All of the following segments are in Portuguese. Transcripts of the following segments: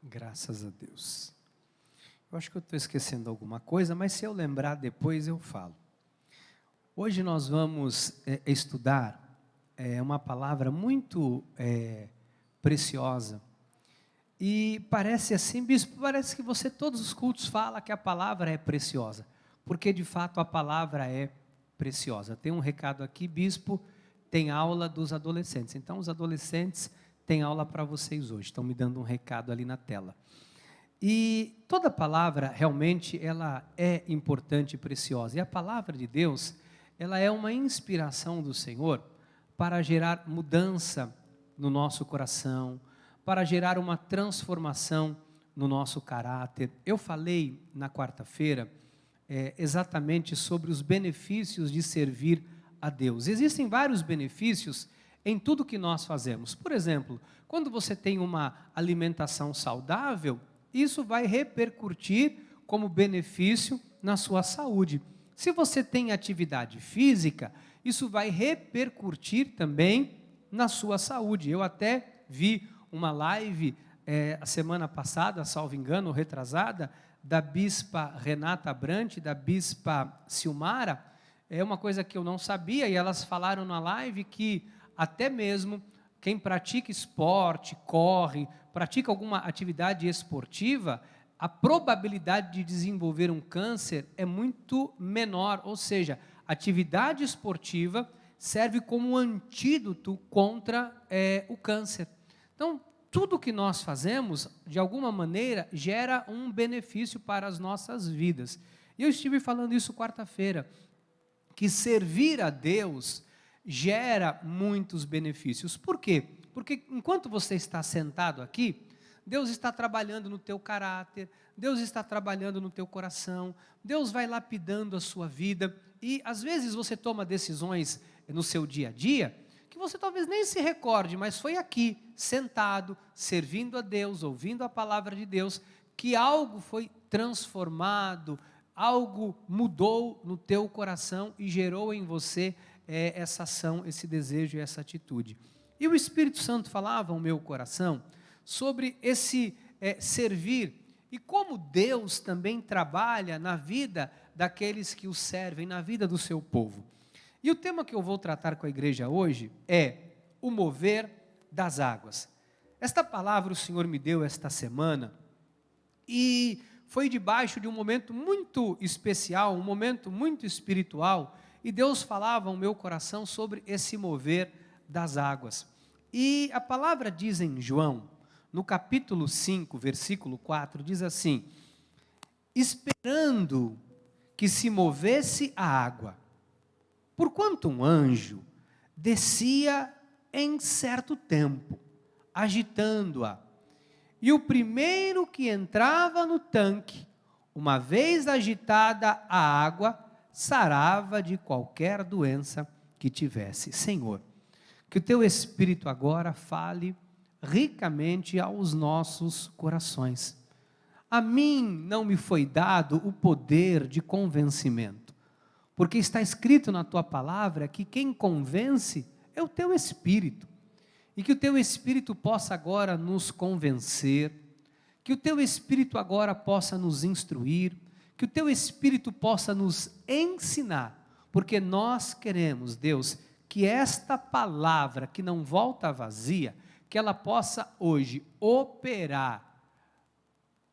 Graças a Deus. Eu acho que eu estou esquecendo alguma coisa, mas se eu lembrar depois eu falo. Hoje nós vamos estudar uma palavra muito preciosa. E parece assim, bispo, parece que você todos os cultos fala que a palavra é preciosa. Porque de fato a palavra é preciosa. Tem um recado aqui, bispo, tem aula dos adolescentes. Então os adolescentes têm aula para vocês hoje. Estão me dando um recado ali na tela. E toda palavra realmente ela é importante e preciosa. E a palavra de Deus, ela é uma inspiração do Senhor para gerar mudança no nosso coração, para gerar uma transformação no nosso caráter. Eu falei na quarta-feira exatamente sobre os benefícios de servir a Deus. Existem vários benefícios em tudo que nós fazemos. Por exemplo, quando você tem uma alimentação saudável, isso vai repercutir como benefício na sua saúde. Se você tem atividade física, isso vai repercutir também na sua saúde. Eu até vi uma live a semana passada, salvo engano, retrasada, da bispa Renata Brant, da bispa Silmara. É uma coisa que eu não sabia, e elas falaram na live que até mesmo quem pratica esporte, corre, pratica alguma atividade esportiva, a probabilidade de desenvolver um câncer é muito menor, ou seja, atividade esportiva serve como um antídoto contra o câncer. Então, tudo que nós fazemos, de alguma maneira, gera um benefício para as nossas vidas. E eu estive falando isso quarta-feira, que servir a Deus gera muitos benefícios. Por quê? Porque enquanto você está sentado aqui, Deus está trabalhando no teu caráter, Deus está trabalhando no teu coração, Deus vai lapidando a sua vida, e às vezes você toma decisões no seu dia a dia, que você talvez nem se recorde, mas foi aqui, sentado, servindo a Deus, ouvindo a palavra de Deus, que algo foi transformado, algo mudou no teu coração e gerou em você essa ação, esse desejo e essa atitude. E o Espírito Santo falava ao meu coração sobre esse servir, e como Deus também trabalha na vida daqueles que o servem, na vida do seu povo. E o tema que eu vou tratar com a igreja hoje é o mover das águas. Esta palavra o Senhor me deu esta semana, e foi debaixo de um momento muito especial, um momento muito espiritual, e Deus falava ao meu coração sobre esse mover das águas. E a palavra diz em João, no capítulo 5, versículo 4, diz assim: esperando que se movesse a água, porquanto um anjo descia em certo tempo, agitando-a, e o primeiro que entrava no tanque, uma vez agitada a água, sarava de qualquer doença que tivesse. Senhor, que o teu Espírito agora fale ricamente aos nossos corações. A mim não me foi dado o poder de convencimento, porque está escrito na tua palavra que quem convence é o teu Espírito, e que o teu Espírito possa agora nos convencer, que o teu Espírito agora possa nos instruir, que o teu Espírito possa nos ensinar, porque nós queremos, Deus, que esta palavra que não volta vazia, que ela possa hoje operar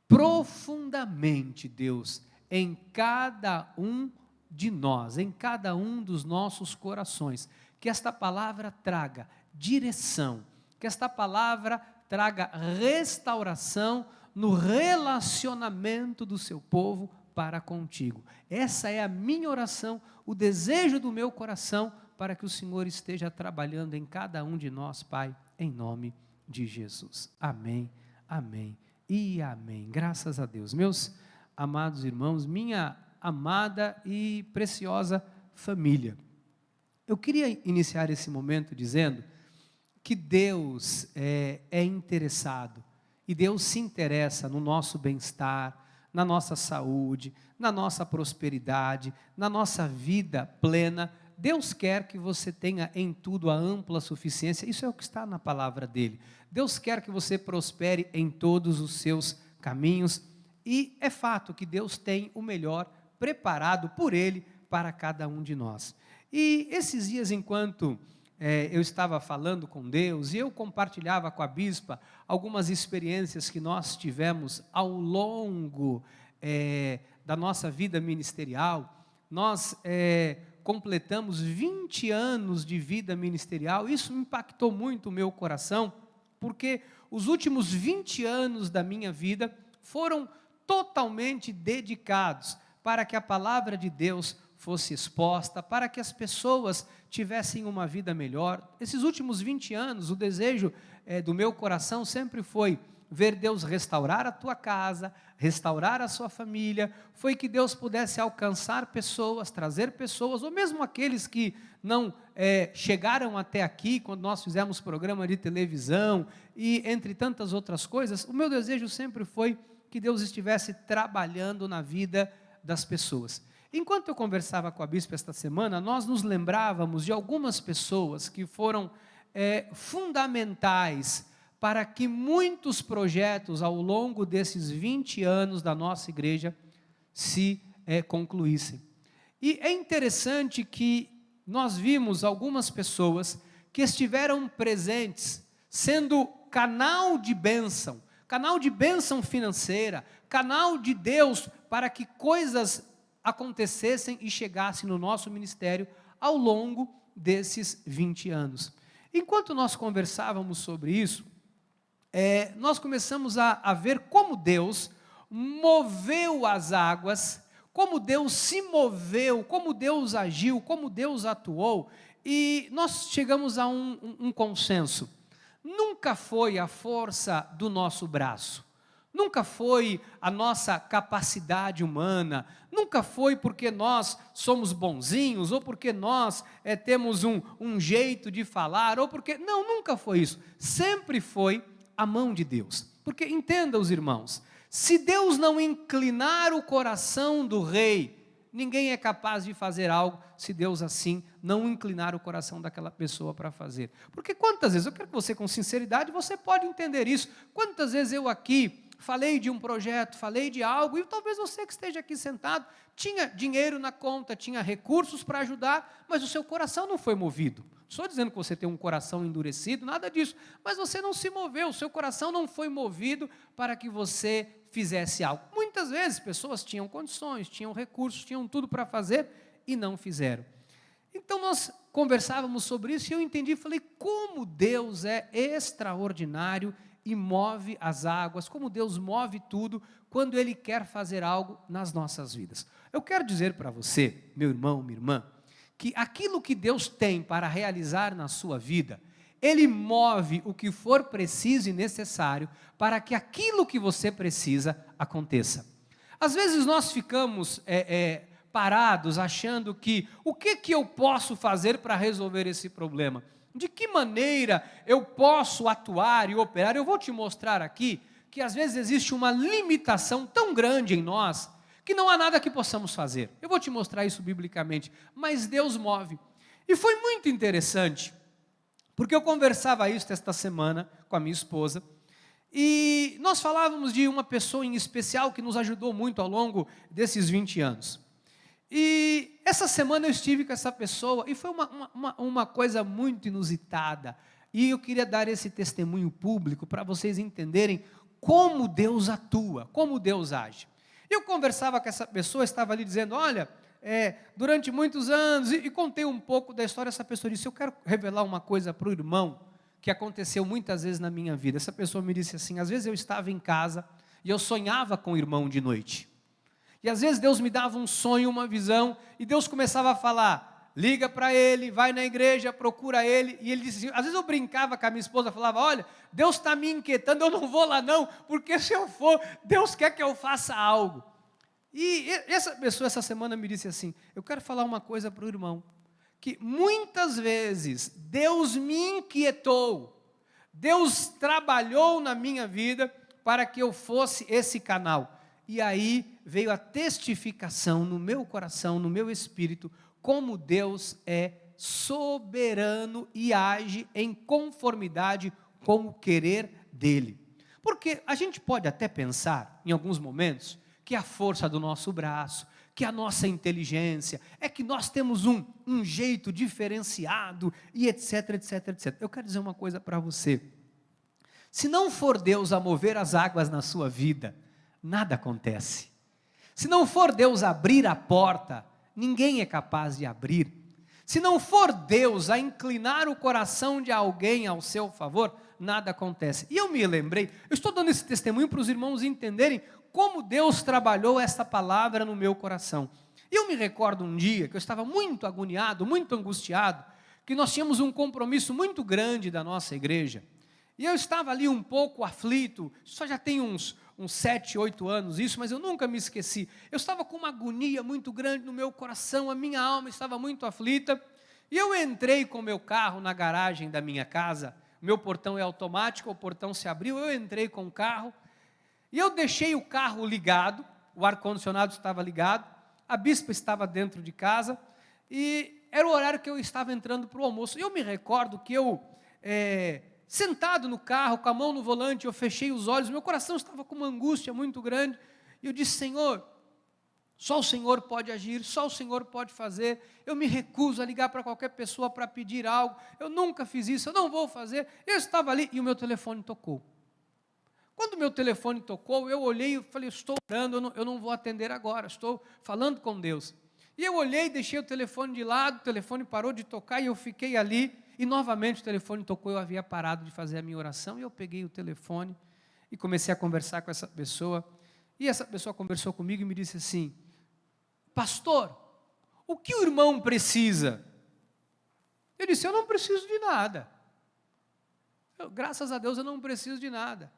profundamente, Deus, em cada um de nós, em cada um dos nossos corações, que esta palavra traga direção, que esta palavra traga restauração no relacionamento do seu povo para contigo. Essa é a minha oração, o desejo do meu coração, para que o Senhor esteja trabalhando em cada um de nós, Pai, em nome de Jesus. Amém, amém e amém. Graças a Deus. Meus amados irmãos, minha amada e preciosa família, eu queria iniciar esse momento dizendo que Deus é interessado, e Deus se interessa no nosso bem-estar, na nossa saúde, na nossa prosperidade, na nossa vida plena, Deus quer que você tenha em tudo a ampla suficiência, isso é o que está na palavra dele. Deus quer que você prospere em todos os seus caminhos, e é fato que Deus tem o melhor preparado por ele para cada um de nós. E esses dias, enquanto eu estava falando com Deus, e eu compartilhava com a bispa algumas experiências que nós tivemos ao longo da nossa vida ministerial. Nós completamos 20 anos de vida ministerial. Isso impactou muito o meu coração, porque os últimos 20 anos da minha vida foram totalmente dedicados para que a palavra de Deus fosse exposta, para que as pessoas tivessem uma vida melhor. Esses últimos 20 anos, o desejo do meu coração sempre foi ver Deus restaurar a tua casa, restaurar a sua família, foi que Deus pudesse alcançar pessoas, trazer pessoas, ou mesmo aqueles que não chegaram até aqui, quando nós fizemos programa de televisão, e entre tantas outras coisas. O meu desejo sempre foi que Deus estivesse trabalhando na vida das pessoas. Enquanto eu conversava com a bispa esta semana, nós nos lembrávamos de algumas pessoas que foram fundamentais para que muitos projetos ao longo desses 20 anos da nossa igreja se concluíssem. E é interessante que nós vimos algumas pessoas que estiveram presentes, sendo canal de bênção financeira, canal de Deus para que coisas acontecessem e chegassem no nosso ministério ao longo desses 20 anos. Enquanto nós conversávamos sobre isso, nós começamos a ver como Deus moveu as águas, como Deus se moveu, como Deus agiu, como Deus atuou, e nós chegamos a um consenso. Nunca foi a força do nosso braço, nunca foi a nossa capacidade humana, nunca foi porque nós somos bonzinhos, ou porque nós temos um jeito de falar, ou porque... Não, nunca foi isso. Sempre foi a mão de Deus. Porque entenda, os irmãos, se Deus não inclinar o coração do rei, ninguém é capaz de fazer algo se Deus assim não inclinar o coração daquela pessoa para fazer. Porque quantas vezes, eu quero que você com sinceridade, você pode entender isso, quantas vezes eu aqui falei de um projeto, falei de algo, e talvez você que esteja aqui sentado, tinha dinheiro na conta, tinha recursos para ajudar, mas o seu coração não foi movido. Não estou dizendo que você tem um coração endurecido, nada disso, mas você não se moveu, o seu coração não foi movido para que você fizesse algo. Muitas vezes pessoas tinham condições, tinham recursos, tinham tudo para fazer e não fizeram. Então nós conversávamos sobre isso e eu entendi, falei, como Deus é extraordinário e move as águas, como Deus move tudo quando Ele quer fazer algo nas nossas vidas. Eu quero dizer para você, meu irmão, minha irmã, que aquilo que Deus tem para realizar na sua vida, Ele move o que for preciso e necessário para que aquilo que você precisa aconteça. Às vezes nós ficamos parados achando que o que eu posso fazer para resolver esse problema? De que maneira eu posso atuar e operar? Eu vou te mostrar aqui que às vezes existe uma limitação tão grande em nós que não há nada que possamos fazer. Eu vou te mostrar isso biblicamente, mas Deus move. E foi muito interessante, porque eu conversava isso esta semana com a minha esposa, e nós falávamos de uma pessoa em especial que nos ajudou muito ao longo desses 20 anos. E essa semana eu estive com essa pessoa e foi uma coisa muito inusitada. E eu queria dar esse testemunho público para vocês entenderem como Deus atua, como Deus age. Eu conversava com essa pessoa, estava ali dizendo, olha, durante muitos anos, e contei um pouco da história. Essa pessoa disse, eu quero revelar uma coisa para o irmão, que aconteceu muitas vezes na minha vida. Essa pessoa me disse assim, às vezes eu estava em casa e eu sonhava com o irmão de noite. E às vezes Deus me dava um sonho, uma visão, e Deus começava a falar, liga para ele, vai na igreja, procura ele, e ele disse assim, às vezes eu brincava com a minha esposa, falava, olha, Deus está me inquietando, eu não vou lá não, porque se eu for, Deus quer que eu faça algo. E essa pessoa essa semana me disse assim, eu quero falar uma coisa para o irmão, que muitas vezes Deus me inquietou, Deus trabalhou na minha vida para que eu fosse esse canal. E aí veio a testificação no meu coração, no meu espírito, como Deus é soberano e age em conformidade com o querer dele. Porque a gente pode até pensar, em alguns momentos, que a força do nosso braço, que a nossa inteligência, é que nós temos um jeito diferenciado e etc, etc, etc. Eu quero dizer uma coisa para você. Se não for Deus a mover as águas na sua vida, nada acontece. Se não for Deus abrir a porta, ninguém é capaz de abrir. Se não for Deus a inclinar o coração de alguém ao seu favor, nada acontece. E eu me lembrei, eu estou dando esse testemunho para os irmãos entenderem como Deus trabalhou essa palavra no meu coração. E eu me recordo um dia que eu estava muito agoniado, muito angustiado, que nós tínhamos um compromisso muito grande da nossa igreja. E eu estava ali um pouco aflito, só já tem uns 7, 8 anos isso, mas eu nunca me esqueci. Eu estava com uma agonia muito grande no meu coração, a minha alma estava muito aflita. E eu entrei com o meu carro na garagem da minha casa, meu portão é automático, o portão se abriu, eu entrei com o carro, e eu deixei o carro ligado, o ar-condicionado estava ligado, a bispa estava dentro de casa, e era o horário que eu estava entrando para o almoço. Eu me recordo que eu, sentado no carro, com a mão no volante, eu fechei os olhos, meu coração estava com uma angústia muito grande, e eu disse: Senhor, só o Senhor pode agir, só o Senhor pode fazer, eu me recuso a ligar para qualquer pessoa para pedir algo, eu nunca fiz isso, eu não vou fazer. Eu estava ali e o meu telefone tocou. Quando o meu telefone tocou, eu olhei e falei: estou orando, eu não vou atender agora, estou falando com Deus. E eu olhei, deixei o telefone de lado, o telefone parou de tocar e eu fiquei ali, e novamente o telefone tocou, eu havia parado de fazer a minha oração, e eu peguei o telefone e comecei a conversar com essa pessoa, e essa pessoa conversou comigo e me disse assim: pastor, o que o irmão precisa? Eu disse: eu não preciso de nada. Graças a Deus eu não preciso de nada.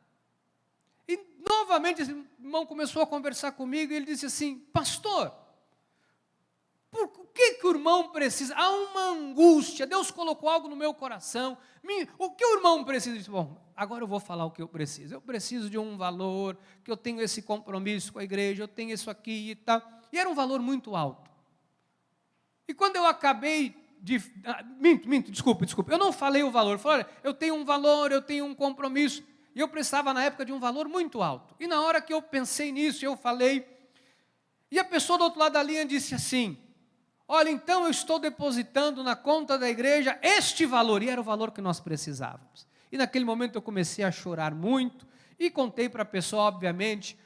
E novamente esse irmão começou a conversar comigo e ele disse assim: pastor, o que o irmão precisa? Há uma angústia, Deus colocou algo no meu coração, o que o irmão precisa? Eu disse: bom, agora eu vou falar o que eu preciso de um valor, que eu tenho esse compromisso com a igreja, eu tenho isso aqui e tal, e era um valor muito alto. E quando eu acabei de, desculpa, eu não falei o valor, eu falei: olha, eu tenho um valor, eu tenho um compromisso, e eu precisava na época de um valor muito alto, e na hora que eu pensei nisso, eu falei, e a pessoa do outro lado da linha disse assim: olha, então eu estou depositando na conta da igreja este valor, e era o valor que nós precisávamos. E naquele momento eu comecei a chorar muito, e contei para a pessoa, obviamente,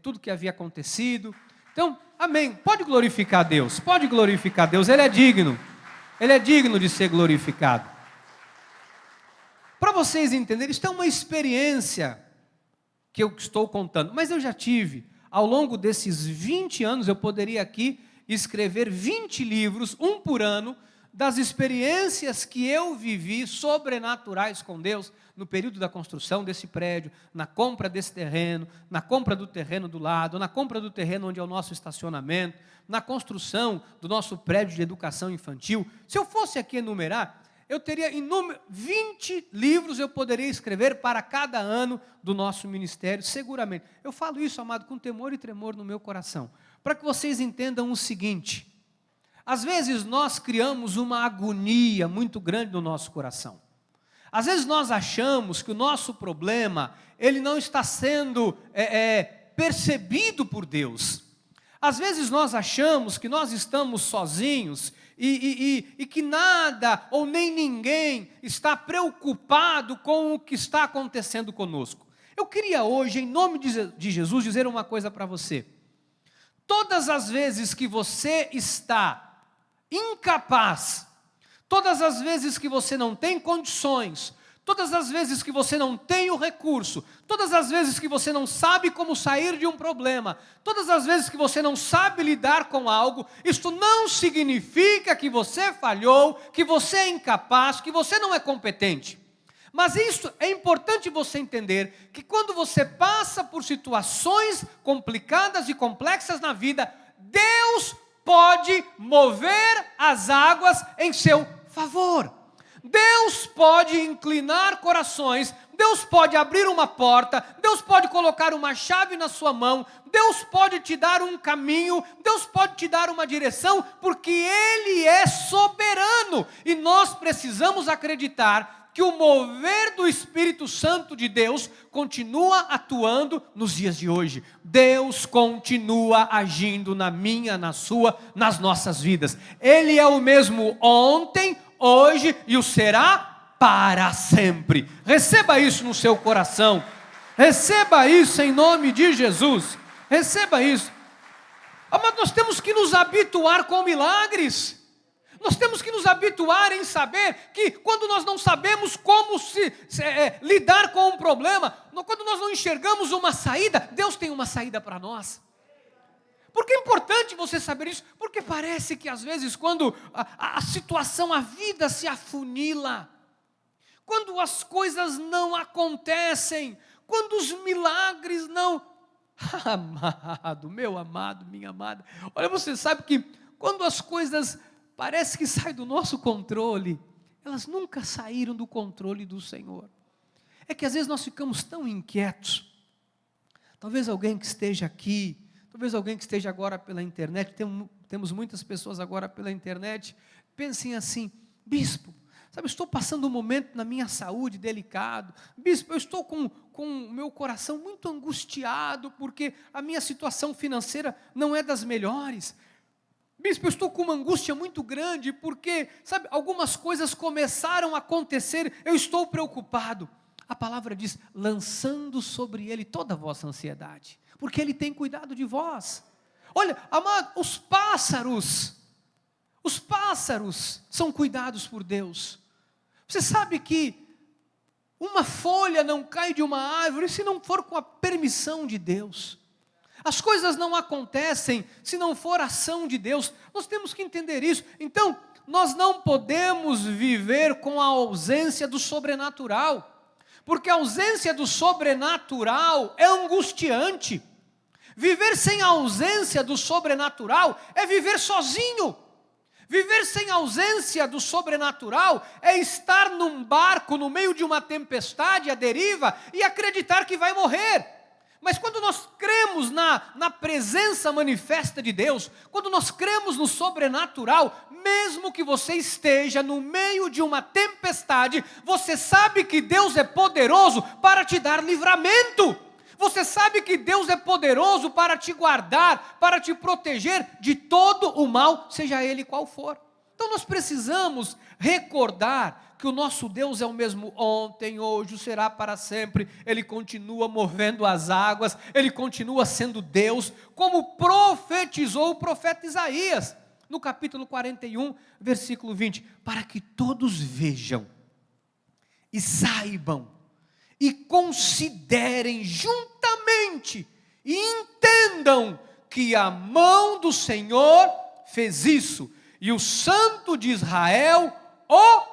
tudo que havia acontecido. Então, amém, pode glorificar Deus, Ele é digno de ser glorificado. Para vocês entenderem, isso é uma experiência que eu estou contando, mas eu já tive, ao longo desses 20 anos, eu poderia aqui escrever 20 livros, um por ano, das experiências que eu vivi sobrenaturais com Deus, no período da construção desse prédio, na compra desse terreno, na compra do terreno do lado, na compra do terreno onde é o nosso estacionamento, na construção do nosso prédio de educação infantil. Se eu fosse aqui enumerar, eu teria 20 livros eu poderia escrever para cada ano do nosso ministério, seguramente. Eu falo isso, amado, com temor e tremor no meu coração, para que vocês entendam o seguinte: às vezes nós criamos uma agonia muito grande no nosso coração. Às vezes nós achamos que o nosso problema, ele não está sendo percebido por Deus. Às vezes nós achamos que nós estamos sozinhos e que nada ou nem ninguém está preocupado com o que está acontecendo conosco. Eu queria hoje, em nome de Jesus, dizer uma coisa para você. Todas as vezes que você está incapaz, todas as vezes que você não tem condições, todas as vezes que você não tem o recurso, todas as vezes que você não sabe como sair de um problema, todas as vezes que você não sabe lidar com algo, isto não significa que você falhou, que você é incapaz, que você não é competente. Mas isso é importante você entender, que quando você passa por situações complicadas e complexas na vida, Deus pode mover as águas em seu favor. Deus pode inclinar corações Deus pode abrir uma porta, Deus pode colocar uma chave na sua mão, Deus pode te dar um caminho, Deus pode te dar uma direção, porque Ele é soberano. E nós precisamos acreditar que o mover do Espírito Santo de Deus continua atuando nos dias de hoje. Deus continua agindo na minha, na sua, nas nossas vidas. Ele é o mesmo ontem, hoje e o será para sempre. Receba isso no seu coração. Receba isso em nome de Jesus. Receba isso. Mas nós temos que nos habituar com milagres. Nós temos que nos habituar em saber que quando nós não sabemos como lidar com um problema, quando nós não enxergamos uma saída, Deus tem uma saída para nós. Por que é importante você saber isso? Porque parece que às vezes quando a situação, a vida se afunila, quando as coisas não acontecem, quando os milagres não... Amado, meu amado, minha amada, olha, você sabe que quando as coisas parece que saem do nosso controle, elas nunca saíram do controle do Senhor. É que às vezes nós ficamos tão inquietos. Talvez alguém que esteja aqui, talvez alguém que esteja agora pela internet, temos muitas pessoas agora pela internet, pensem assim: bispo, sabe, estou passando um momento na minha saúde delicado. Bispo, eu estou com o meu coração muito angustiado, porque a minha situação financeira não é das melhores. Bispo, eu estou com uma angústia muito grande, porque, sabe, algumas coisas começaram a acontecer, eu estou preocupado. A palavra diz: lançando sobre Ele toda a vossa ansiedade, porque Ele tem cuidado de vós. Olha, amado, os pássaros são cuidados por Deus. Você sabe que uma folha não cai de uma árvore se não for com a permissão de Deus. As coisas não acontecem se não for ação de Deus. Nós temos que entender isso. Então, nós não podemos viver com a ausência do sobrenatural, porque a ausência do sobrenatural é angustiante. Viver sem a ausência do sobrenatural é viver sozinho. Viver sem a ausência do sobrenatural é estar num barco no meio de uma tempestade à deriva e acreditar que vai morrer. Mas quando nós cremos na presença manifesta de Deus, quando nós cremos no sobrenatural, mesmo que você esteja no meio de uma tempestade, você sabe que Deus é poderoso para te dar livramento. Você sabe que Deus é poderoso para te guardar, para te proteger de todo o mal, seja ele qual for. Então nós precisamos recordar que o nosso Deus é o mesmo ontem, hoje, será para sempre. Ele continua movendo as águas, Ele continua sendo Deus, como profetizou o profeta Isaías, no capítulo 41, versículo 20, para que todos vejam e saibam e considerem juntamente e entendam que a mão do Senhor fez isso, e o Santo de Israel o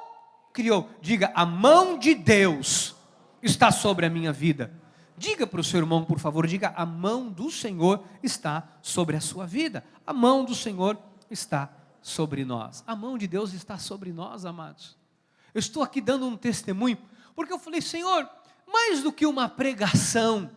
criou. Diga: a mão de Deus está sobre a minha vida. Diga para o seu irmão, por favor, diga: a mão do Senhor está sobre a sua vida. A mão do Senhor está sobre nós. A mão de Deus está sobre nós, amados. Eu estou aqui dando um testemunho, porque eu falei: Senhor, mais do que uma pregação,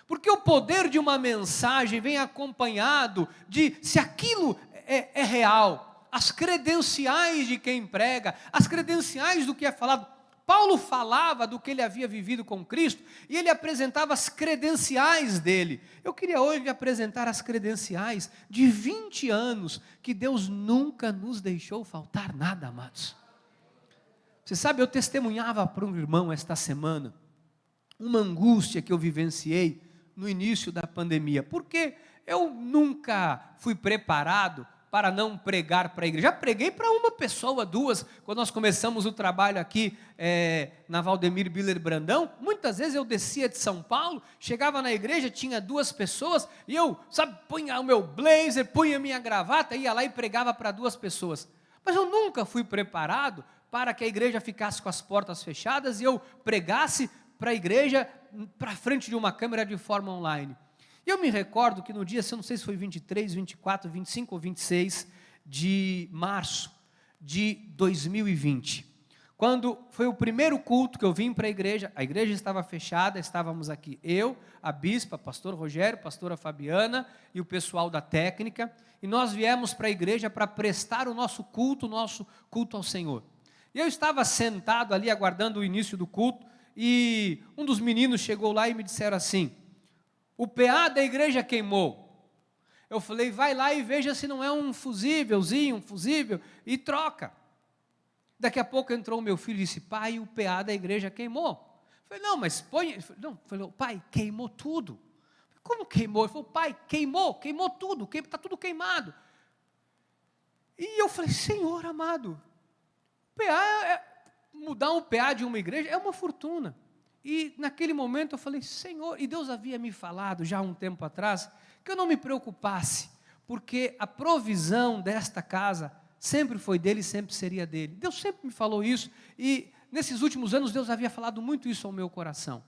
porque o poder de uma mensagem vem acompanhado de se aquilo é real. As credenciais de quem prega, as credenciais do que é falado. Paulo falava do que ele havia vivido com Cristo, e ele apresentava as credenciais dele. Eu queria hoje apresentar as credenciais de 20 anos, que Deus nunca nos deixou faltar nada, amados. Você sabe, eu testemunhava para um irmão esta semana, uma angústia que eu vivenciei no início da pandemia, porque eu nunca fui preparado para não pregar para a igreja. Já preguei para uma pessoa, duas, quando nós começamos o trabalho aqui na Valdemir Biller Brandão. Muitas vezes eu descia de São Paulo, chegava na igreja, tinha 2 pessoas, e eu, sabe, punha o meu blazer, punha a minha gravata, ia lá e pregava para 2 pessoas. Mas eu nunca fui preparado para que a igreja ficasse com as portas fechadas e eu pregasse para a igreja, para frente de uma câmera de forma online. E eu me recordo que no dia, eu não sei se foi 23, 24, 25 ou 26 de março de 2020, quando foi o primeiro culto que eu vim para a igreja estava fechada, estávamos aqui, eu, a bispa, pastor Rogério, pastora Fabiana e o pessoal da técnica, e nós viemos para a igreja para prestar o nosso culto ao Senhor. E eu estava sentado ali, aguardando o início do culto, e um dos meninos chegou lá e me disseram assim: o PA da igreja queimou. Eu falei: vai lá e veja se não é um fusível, e troca. Daqui a pouco entrou o meu filho e disse: pai, o PA da igreja queimou. Eu falei: não, mas põe. Não, falei: pai, queimou tudo. Como queimou? Ele falou: pai, queimou tudo, está tudo queimado. E eu falei: Senhor amado, mudar um PA de uma igreja é uma fortuna. E naquele momento eu falei: Senhor, e Deus havia me falado já há um tempo atrás, que eu não me preocupasse, porque a provisão desta casa sempre foi dele e sempre seria dele. Deus sempre me falou isso, e nesses últimos anos Deus havia falado muito isso ao meu coração.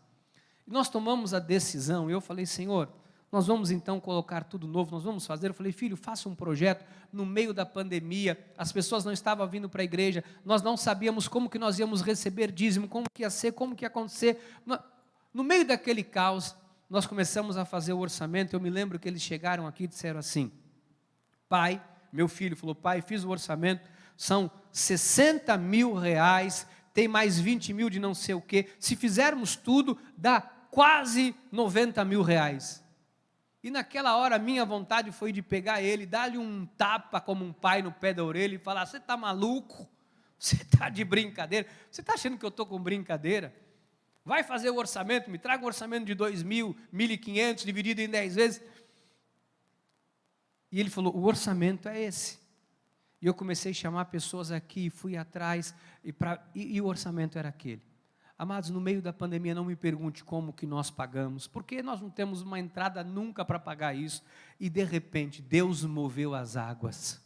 E nós tomamos a decisão, e eu falei: Senhor, nós vamos então colocar tudo novo, nós vamos fazer. Eu falei: filho, faça um projeto. No meio da pandemia, as pessoas não estavam vindo para a igreja, nós não sabíamos como que nós íamos receber dízimo, como que ia ser, como que ia acontecer. No meio daquele caos, nós começamos a fazer o orçamento. Eu me lembro que eles chegaram aqui e disseram assim: pai, meu filho falou: pai, fiz o orçamento, são 60 mil reais, tem mais 20 mil de não sei o quê, se fizermos tudo, dá quase 90 mil reais. E naquela hora a minha vontade foi de pegar ele, dar-lhe um tapa como um pai no pé da orelha e falar: você está maluco? Você está de brincadeira? Você está achando que eu estou com brincadeira? Vai fazer o orçamento, me traga um orçamento de 2.000, 1.500, dividido em 10 vezes. E ele falou: o orçamento é esse. E eu comecei a chamar pessoas aqui, fui atrás, e o orçamento era aquele. Amados, no meio da pandemia, não me pergunte como que nós pagamos, porque nós não temos uma entrada nunca para pagar isso. E de repente, Deus moveu as águas.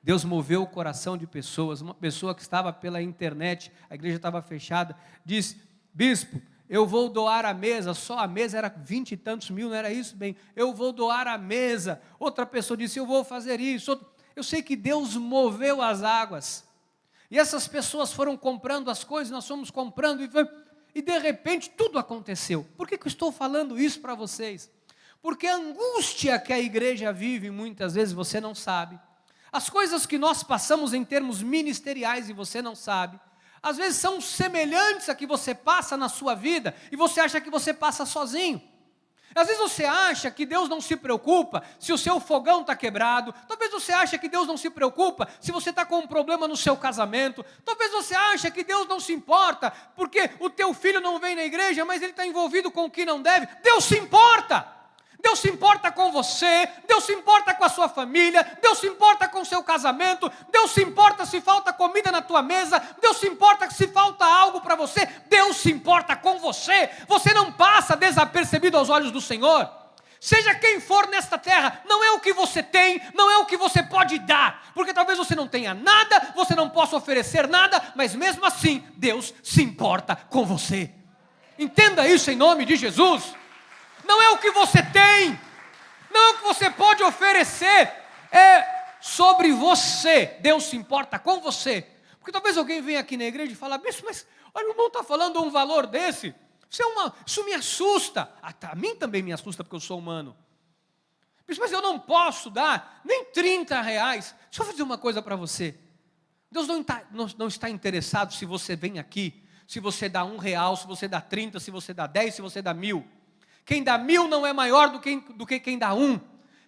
Deus moveu o coração de pessoas. Uma pessoa que estava pela internet, a igreja estava fechada, disse: bispo, eu vou doar a mesa. Só a mesa era 20 e tantos mil, não era isso? Bem, eu vou doar a mesa. Outra pessoa disse: eu vou fazer isso. Eu sei que Deus moveu as águas. E essas pessoas foram comprando as coisas, nós fomos comprando, e de repente tudo aconteceu. Por que eu estou falando isso para vocês? Porque a angústia que a igreja vive, muitas vezes você não sabe. As coisas que nós passamos em termos ministeriais e você não sabe, às vezes são semelhantes a que você passa na sua vida, e você acha que você passa sozinho. Às vezes você acha que Deus não se preocupa se o seu fogão está quebrado. Talvez você ache que Deus não se preocupa se você está com um problema no seu casamento. Talvez você ache que Deus não se importa porque o teu filho não vem na igreja, mas ele está envolvido com o que não deve. Deus se importa. Deus se importa com você, Deus se importa com a sua família, Deus se importa com o seu casamento, Deus se importa se falta comida na tua mesa, Deus se importa se falta algo para você, Deus se importa com você. Você não passa desapercebido aos olhos do Senhor. Seja quem for nesta terra, não é o que você tem, não é o que você pode dar, porque talvez você não tenha nada, você não possa oferecer nada, mas mesmo assim, Deus se importa com você. Entenda isso em nome de Jesus. Não é o que você tem, não é o que você pode oferecer, é sobre você. Deus se importa com você. Porque talvez alguém venha aqui na igreja e fale: bispo, mas olha, o irmão está falando um valor desse, isso me assusta. A mim também me assusta, porque eu sou humano. Bispo, mas eu não posso dar nem 30 reais. Deixa eu dizer uma coisa para você. Deus não está interessado se você vem aqui, se você dá R$1, se você dá 30, se você dá 10, se você dá 1.000. Quem dá 1.000 não é maior do que quem dá 1.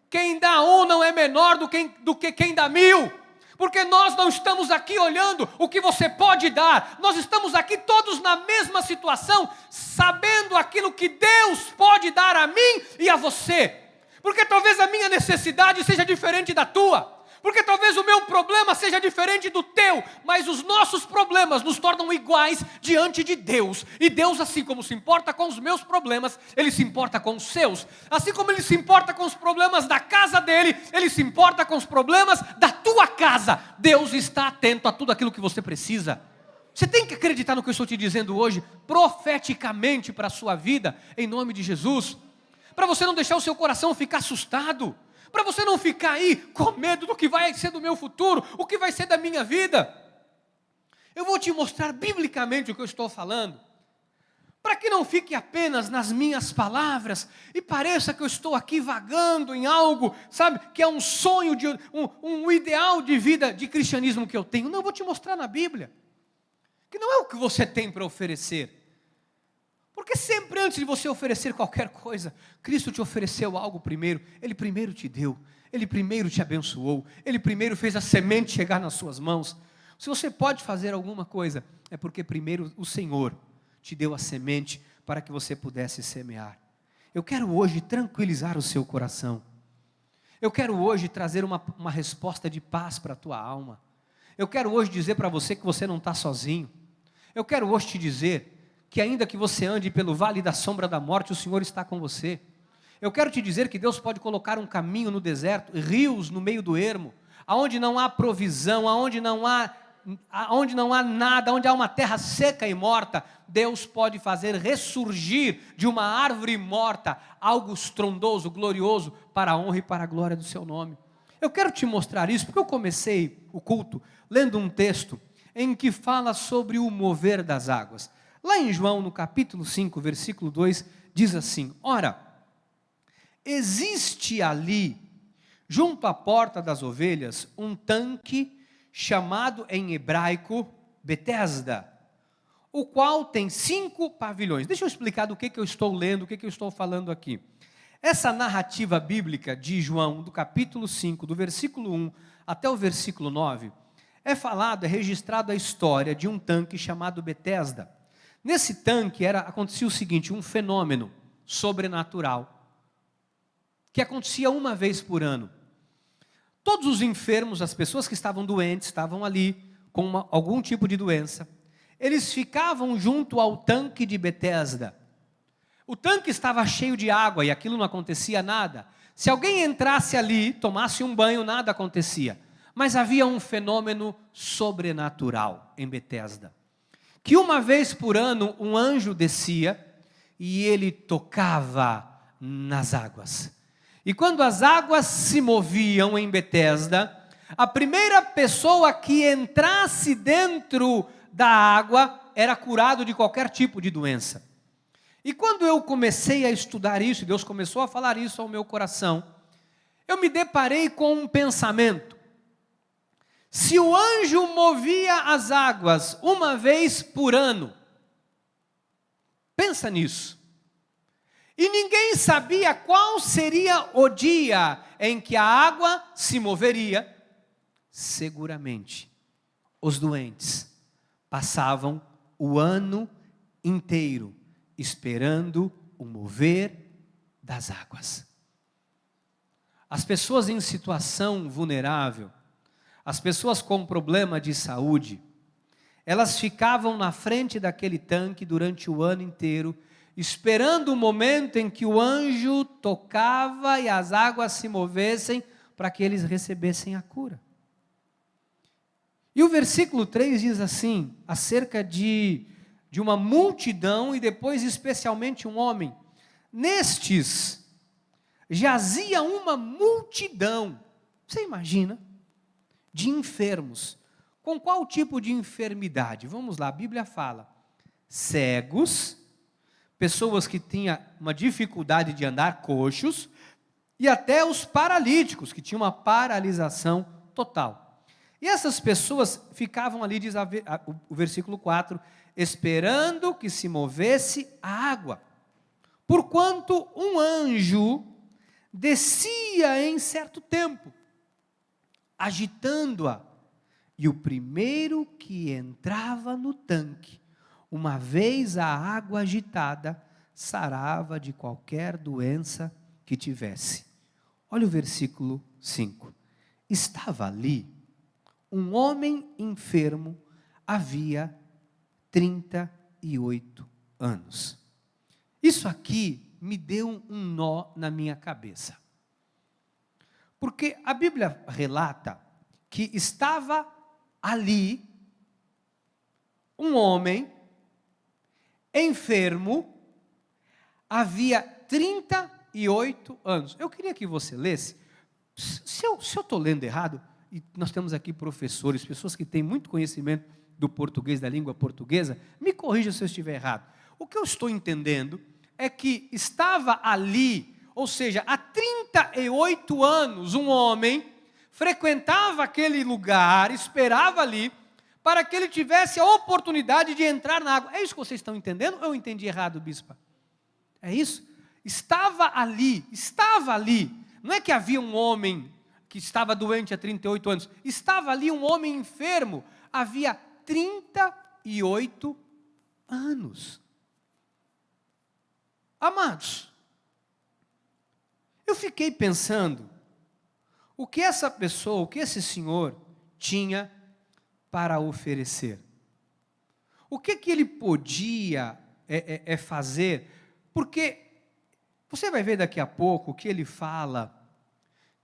Quem dá 1 não é menor do que quem dá 1.000. Porque nós não estamos aqui olhando o que você pode dar. Nós estamos aqui todos na mesma situação, sabendo aquilo que Deus pode dar a mim e a você. Porque talvez a minha necessidade seja diferente da tua. Porque talvez o meu problema seja diferente do teu, mas os nossos problemas nos tornam iguais diante de Deus. E Deus, assim como se importa com os meus problemas, Ele se importa com os seus. Assim como Ele se importa com os problemas da casa dele, Ele se importa com os problemas da tua casa. Deus está atento a tudo aquilo que você precisa. Você tem que acreditar no que eu estou te dizendo hoje, profeticamente para a sua vida, em nome de Jesus. Para você não deixar o seu coração ficar assustado. Para você não ficar aí com medo do que vai ser do meu futuro, o que vai ser da minha vida. Eu vou te mostrar biblicamente o que eu estou falando, para que não fique apenas nas minhas palavras e pareça que eu estou aqui vagando em algo, sabe, que é um sonho, um ideal de vida, de cristianismo que eu tenho. Não, eu vou te mostrar na Bíblia, que não é o que você tem para oferecer. Porque sempre antes de você oferecer qualquer coisa, Cristo te ofereceu algo primeiro. Ele primeiro te deu, Ele primeiro te abençoou, Ele primeiro fez a semente chegar nas suas mãos. Se você pode fazer alguma coisa, é porque primeiro o Senhor te deu a semente para que você pudesse semear. Eu quero hoje tranquilizar o seu coração. Eu quero hoje trazer uma resposta de paz para a tua alma. Eu quero hoje dizer para você que você não está sozinho. Eu quero hoje te dizer que ainda que você ande pelo vale da sombra da morte, o Senhor está com você. Eu quero te dizer que Deus pode colocar um caminho no deserto, rios no meio do ermo, aonde não há provisão, aonde não há nada, onde há uma terra seca e morta, Deus pode fazer ressurgir de uma árvore morta algo estrondoso, glorioso, para a honra e para a glória do seu nome. Eu quero te mostrar isso, porque eu comecei o culto lendo um texto em que fala sobre o mover das águas. Lá em João, no capítulo 5, versículo 2, diz assim: ora, existe ali, junto à porta das ovelhas, um tanque chamado em hebraico Betesda, o qual tem 5 pavilhões. Deixa eu explicar do que eu estou lendo, o que eu estou falando aqui. Essa narrativa bíblica de João, do capítulo 5, do versículo 1 até o versículo 9, é registrado a história de um tanque chamado Betesda. Nesse tanque acontecia o seguinte, um fenômeno sobrenatural, que acontecia uma vez por ano. Todos os enfermos, as pessoas que estavam doentes, estavam ali com algum tipo de doença, eles ficavam junto ao tanque de Betesda. O tanque estava cheio de água e aquilo não acontecia nada. Se alguém entrasse ali, tomasse um banho, nada acontecia. Mas havia um fenômeno sobrenatural em Betesda, que uma vez por ano um anjo descia e ele tocava nas águas. E quando as águas se moviam em Betesda, a primeira pessoa que entrasse dentro da água era curado de qualquer tipo de doença. E quando eu comecei a estudar isso, Deus começou a falar isso ao meu coração, eu me deparei com um pensamento. Se o anjo movia as águas uma vez por ano, pensa nisso. E ninguém sabia qual seria o dia em que a água se moveria. Seguramente, os doentes passavam o ano inteiro esperando o mover das águas. As pessoas em situação vulnerável, as pessoas com problema de saúde, elas ficavam na frente daquele tanque durante o ano inteiro, esperando o momento em que o anjo tocava e as águas se movessem para que eles recebessem a cura. E o versículo 3 diz assim, acerca de uma multidão e depois especialmente um homem. Nestes jazia uma multidão, você imagina, de enfermos. Com qual tipo de enfermidade? Vamos lá, a Bíblia fala, cegos, pessoas que tinham uma dificuldade de andar, coxos, e até os paralíticos, que tinham uma paralisação total. E essas pessoas ficavam ali, diz o versículo 4, esperando que se movesse a água. Porquanto um anjo descia em certo tempo, agitando-a, e o primeiro que entrava no tanque, uma vez a água agitada, sarava de qualquer doença que tivesse. Olha o versículo 5. Estava ali um homem enfermo, havia 38 anos. Isso aqui me deu um nó na minha cabeça. Porque a Bíblia relata que estava ali um homem enfermo, havia 38 anos. Eu queria que você lesse. Se eu estou lendo errado, e nós temos aqui professores, pessoas que têm muito conhecimento do português, da língua portuguesa, me corrija se eu estiver errado. O que eu estou entendendo é que estava ali, ou seja, há 38 anos, um homem frequentava aquele lugar, esperava ali, para que ele tivesse a oportunidade de entrar na água. É isso que vocês estão entendendo ou eu entendi errado, bispa? É isso? Estava ali. Não é que havia um homem que estava doente há 38 anos. Estava ali um homem enfermo. Havia 38 anos. Amados, eu fiquei pensando, o que essa pessoa, o que esse senhor tinha para oferecer? O que ele podia fazer? Porque você vai ver daqui a pouco que ele fala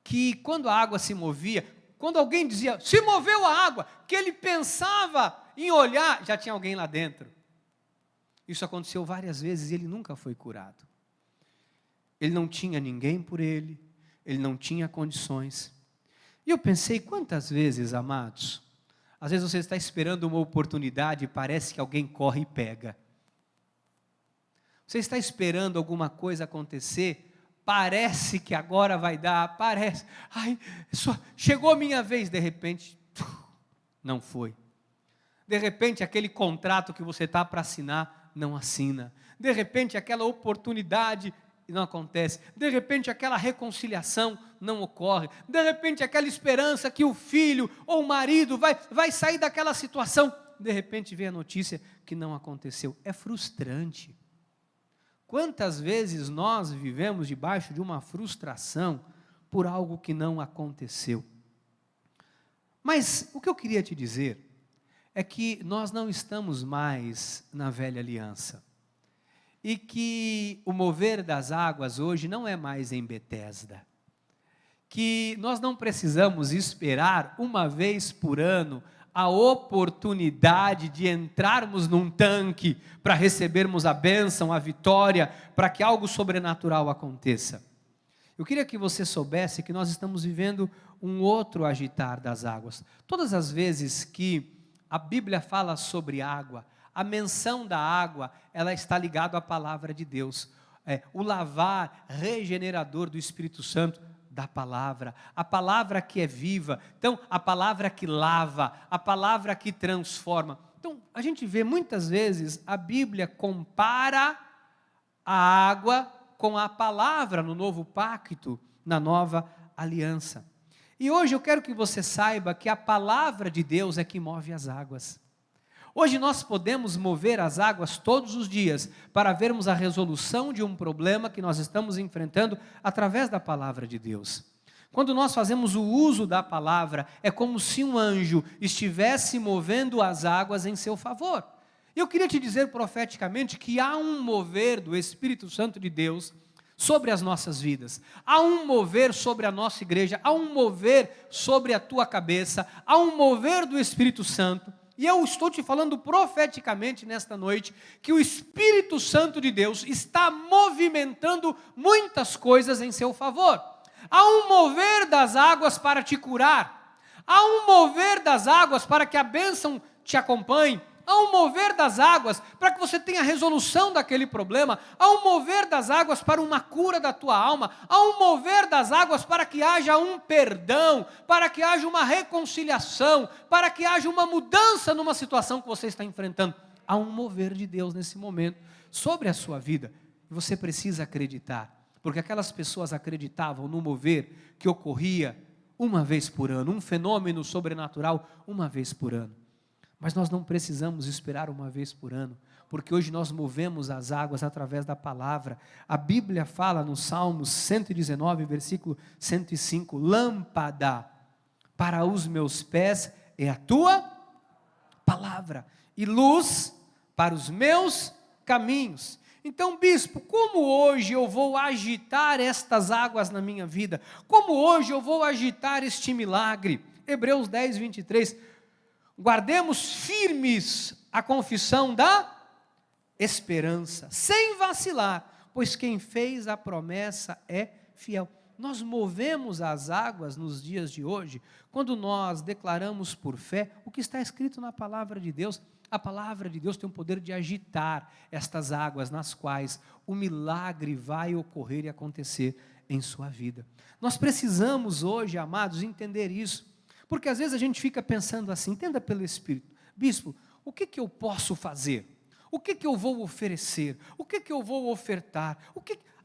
que quando a água se movia, quando alguém dizia, se moveu a água, que ele pensava em olhar, já tinha alguém lá dentro. Isso aconteceu várias vezes e ele nunca foi curado. Ele não tinha ninguém por ele não tinha condições. E eu pensei, quantas vezes, amados, às vezes você está esperando uma oportunidade e parece que alguém corre e pega. Você está esperando alguma coisa acontecer, parece que agora vai dar, parece, chegou a minha vez, de repente, não foi. De repente aquele contrato que você está para assinar, não assina. De repente aquela oportunidade não acontece. De repente aquela reconciliação não ocorre. De repente aquela esperança que o filho ou o marido vai sair daquela situação, de repente vem a notícia que não aconteceu. É frustrante. Quantas vezes nós vivemos debaixo de uma frustração por algo que não aconteceu? Mas o que eu queria te dizer é que nós não estamos mais na velha aliança. E que o mover das águas hoje não é mais em Betesda. Que nós não precisamos esperar uma vez por ano a oportunidade de entrarmos num tanque para recebermos a bênção, a vitória, para que algo sobrenatural aconteça. Eu queria que você soubesse que nós estamos vivendo um outro agitar das águas. Todas as vezes que a Bíblia fala sobre água, a menção da água, ela está ligada à palavra de Deus. O lavar regenerador do Espírito Santo da palavra, a palavra que é viva, então a palavra que lava, a palavra que transforma. Então a gente vê muitas vezes a Bíblia compara a água com a palavra no novo pacto, na nova aliança. E hoje eu quero que você saiba que a palavra de Deus é que move as águas. Hoje nós podemos mover as águas todos os dias para vermos a resolução de um problema que nós estamos enfrentando através da palavra de Deus. Quando nós fazemos o uso da palavra, é como se um anjo estivesse movendo as águas em seu favor. Eu queria te dizer profeticamente que há um mover do Espírito Santo de Deus sobre as nossas vidas. Há um mover sobre a nossa igreja, há um mover sobre a tua cabeça, há um mover do Espírito Santo. E eu estou te falando profeticamente nesta noite, que o Espírito Santo de Deus está movimentando muitas coisas em seu favor. Há um mover das águas para te curar, há um mover das águas para que a bênção te acompanhe, há um mover das águas para que você tenha a resolução daquele problema, há um mover das águas para uma cura da tua alma, há um mover das águas para que haja um perdão, para que haja uma reconciliação, para que haja uma mudança numa situação que você está enfrentando. Há um mover de Deus nesse momento sobre a sua vida, e você precisa acreditar, porque aquelas pessoas acreditavam no mover que ocorria uma vez por ano, um fenômeno sobrenatural uma vez por ano. Mas nós não precisamos esperar uma vez por ano, porque hoje nós movemos as águas através da palavra. A Bíblia fala no Salmos 119, versículo 105, lâmpada para os meus pés é a tua palavra, e luz para os meus caminhos. Então, bispo, como hoje eu vou agitar estas águas na minha vida? Como hoje eu vou agitar este milagre? Hebreus 10, 23, guardemos firmes a confissão da esperança, sem vacilar, pois quem fez a promessa é fiel. nós movemos as águas nos dias de hoje quando nós declaramos por fé o que está escrito na palavra de Deus. A palavra de Deus tem o poder de agitar estas águas nas quais o milagre vai ocorrer e acontecer em sua vida. Nós precisamos hoje, amados, entender isso, porque às vezes a gente fica pensando assim, entenda pelo Espírito, bispo, o que eu posso fazer? O que eu vou oferecer? O que eu vou ofertar?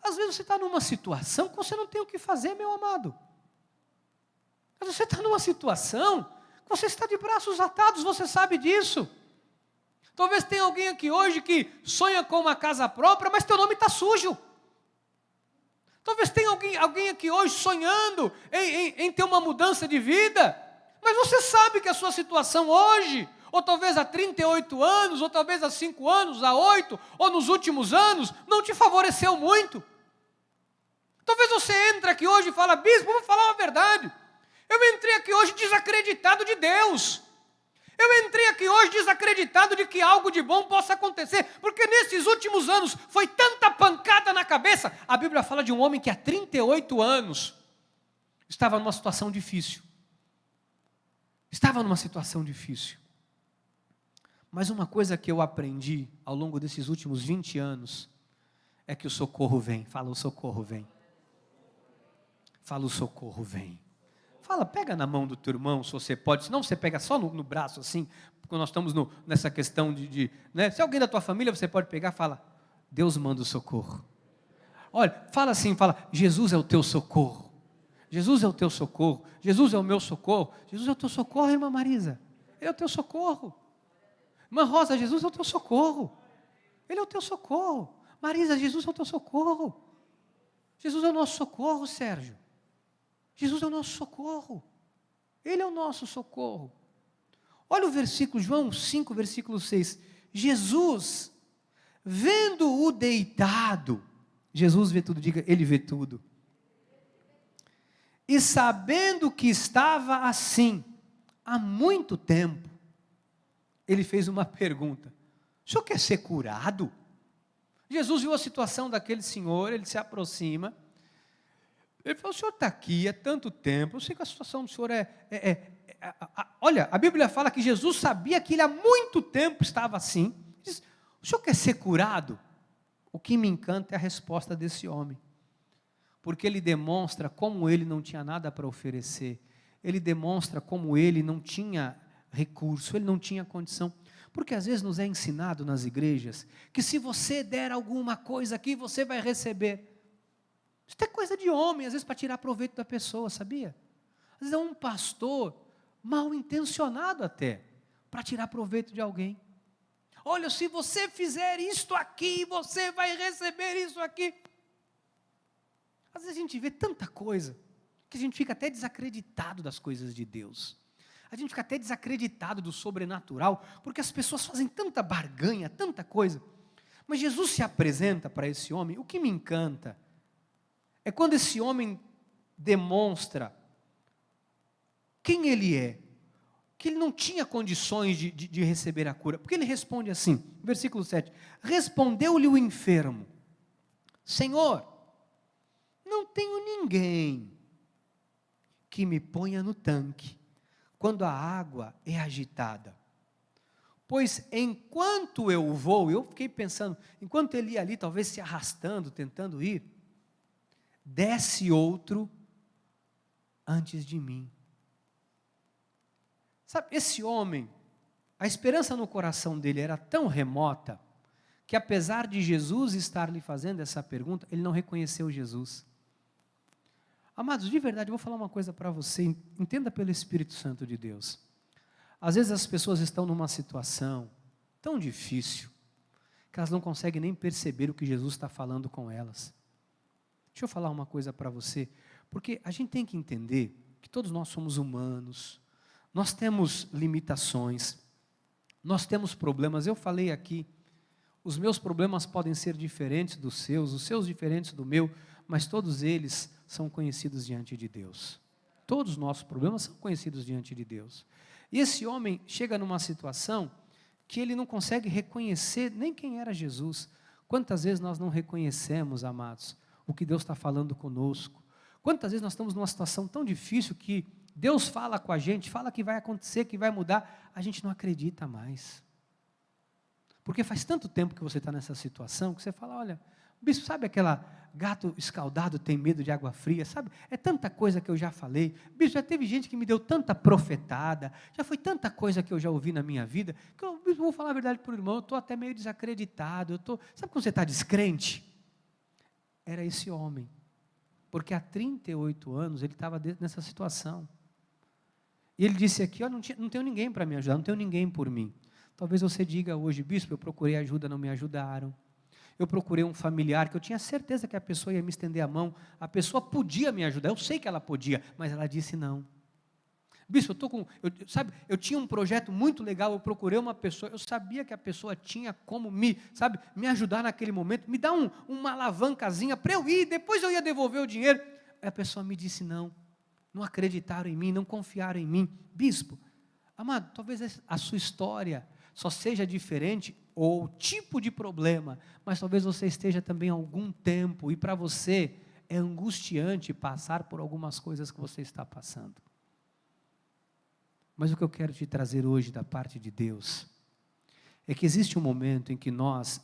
Às vezes você está numa situação que você não tem o que fazer, meu amado. Às vezes você está numa situação que você está de braços atados, você sabe disso. Talvez tenha alguém aqui hoje que sonha com uma casa própria, mas teu nome está sujo. Talvez tenha alguém aqui hoje sonhando em ter uma mudança de vida, mas você sabe que a sua situação hoje, ou talvez há 38 anos, ou talvez há 5 anos, há 8, ou nos últimos anos, não te favoreceu muito. Talvez você entre aqui hoje e fala, bispo, vou falar uma verdade. Eu entrei aqui hoje desacreditado de Deus. Eu entrei aqui hoje desacreditado de que algo de bom possa acontecer, porque nesses últimos anos foi tanta pancada na cabeça. A Bíblia fala de um homem que há 38 anos estava numa situação difícil. Estava numa situação difícil. Mas uma coisa que eu aprendi ao longo desses últimos 20 anos é que o socorro vem. Fala, o socorro vem. Fala, o socorro vem. Fala, pega na mão do teu irmão, se você pode, senão você pega só no braço assim, porque nós estamos nessa questão né? Se alguém da tua família, você pode pegar, fala, Deus manda o socorro. Olha, fala assim, fala, Jesus é o teu socorro. Jesus é o teu socorro. Jesus é o meu socorro. Jesus é o teu socorro, irmã Marisa. Ele é o teu socorro. Irmã Rosa, Jesus é o teu socorro. Ele é o teu socorro. Marisa, Jesus é o teu socorro. Jesus é o nosso socorro, Sérgio. Jesus é o nosso socorro. Ele é o nosso socorro. Olha o versículo, João 5, versículo 6. Jesus, vendo-o deitado, Jesus vê tudo, diga, ele vê tudo. E sabendo que estava assim, há muito tempo, ele fez uma pergunta. O senhor quer ser curado? Jesus viu a situação daquele senhor, ele se aproxima. Ele falou, o senhor está aqui há tanto tempo, eu sei que a situação do senhor olha, a Bíblia fala que Jesus sabia que ele há muito tempo estava assim. Diz, o senhor quer ser curado? O que me encanta é a resposta desse homem. Porque ele demonstra como ele não tinha nada para oferecer. Ele demonstra como ele não tinha recurso, ele não tinha condição. Porque às vezes nos é ensinado nas igrejas que se você der alguma coisa aqui, você vai receber. Isso é coisa de homem, às vezes para tirar proveito da pessoa, sabia? Às vezes é um pastor mal intencionado até, para tirar proveito de alguém. Olha, se você fizer isto aqui, você vai receber isso aqui. Às vezes a gente vê tanta coisa, que a gente fica até desacreditado das coisas de Deus. A gente fica até desacreditado do sobrenatural, porque as pessoas fazem tanta barganha, tanta coisa. Mas Jesus se apresenta para esse homem, o que me encanta é quando esse homem demonstra quem ele é, que ele não tinha condições de receber a cura, porque ele responde assim, versículo 7, respondeu-lhe o enfermo, Senhor, não tenho ninguém que me ponha no tanque, quando a água é agitada, pois enquanto eu vou, eu fiquei pensando, enquanto ele ia ali, talvez se arrastando, tentando ir, desce outro antes de mim. Sabe, esse homem, a esperança no coração dele era tão remota, que apesar de Jesus estar lhe fazendo essa pergunta, ele não reconheceu Jesus. Amados, de verdade, eu vou falar uma coisa para você, entenda pelo Espírito Santo de Deus. Às vezes as pessoas estão numa situação tão difícil, que elas não conseguem nem perceber o que Jesus está falando com elas. Deixa eu falar uma coisa para você, porque a gente tem que entender que todos nós somos humanos, nós temos limitações, nós temos problemas. Eu falei aqui, os meus problemas podem ser diferentes dos seus, os seus diferentes do meu, mas todos eles são conhecidos diante de Deus. Todos os nossos problemas são conhecidos diante de Deus. E esse homem chega numa situação que ele não consegue reconhecer nem quem era Jesus. Quantas vezes nós não reconhecemos, amados, o que Deus está falando conosco? Quantas vezes nós estamos numa situação tão difícil que Deus fala com a gente, fala que vai acontecer, que vai mudar, a gente não acredita mais. Porque faz tanto tempo que você está nessa situação, que você fala, olha, bispo, sabe aquela gato escaldado tem medo de água fria, sabe? É tanta coisa que eu já falei. Bispo, já teve gente que me deu tanta profetada, já foi tanta coisa que eu já ouvi na minha vida, que eu, bispo, vou falar a verdade para o irmão, eu estou até meio desacreditado, sabe quando você está descrente? Era esse homem, porque há 38 anos ele estava nessa situação. E ele disse aqui, ó, não tenho ninguém para me ajudar, não tenho ninguém por mim. Talvez você diga hoje, bispo, eu procurei ajuda, não me ajudaram. Eu procurei um familiar que eu tinha certeza que a pessoa ia me estender a mão, a pessoa podia me ajudar, eu sei que ela podia, mas ela disse não. Bispo, eu tinha um projeto muito legal, eu procurei uma pessoa, eu sabia que a pessoa tinha como me ajudar naquele momento, me dar uma alavancazinha para eu ir, depois eu ia devolver o dinheiro. Aí a pessoa me disse não acreditaram em mim, não confiaram em mim. Bispo, amado, talvez a sua história só seja diferente, ou o tipo de problema, mas talvez você esteja também há algum tempo, e para você é angustiante passar por algumas coisas que você está passando. Mas o que eu quero te trazer hoje da parte de Deus, é que existe um momento em que nós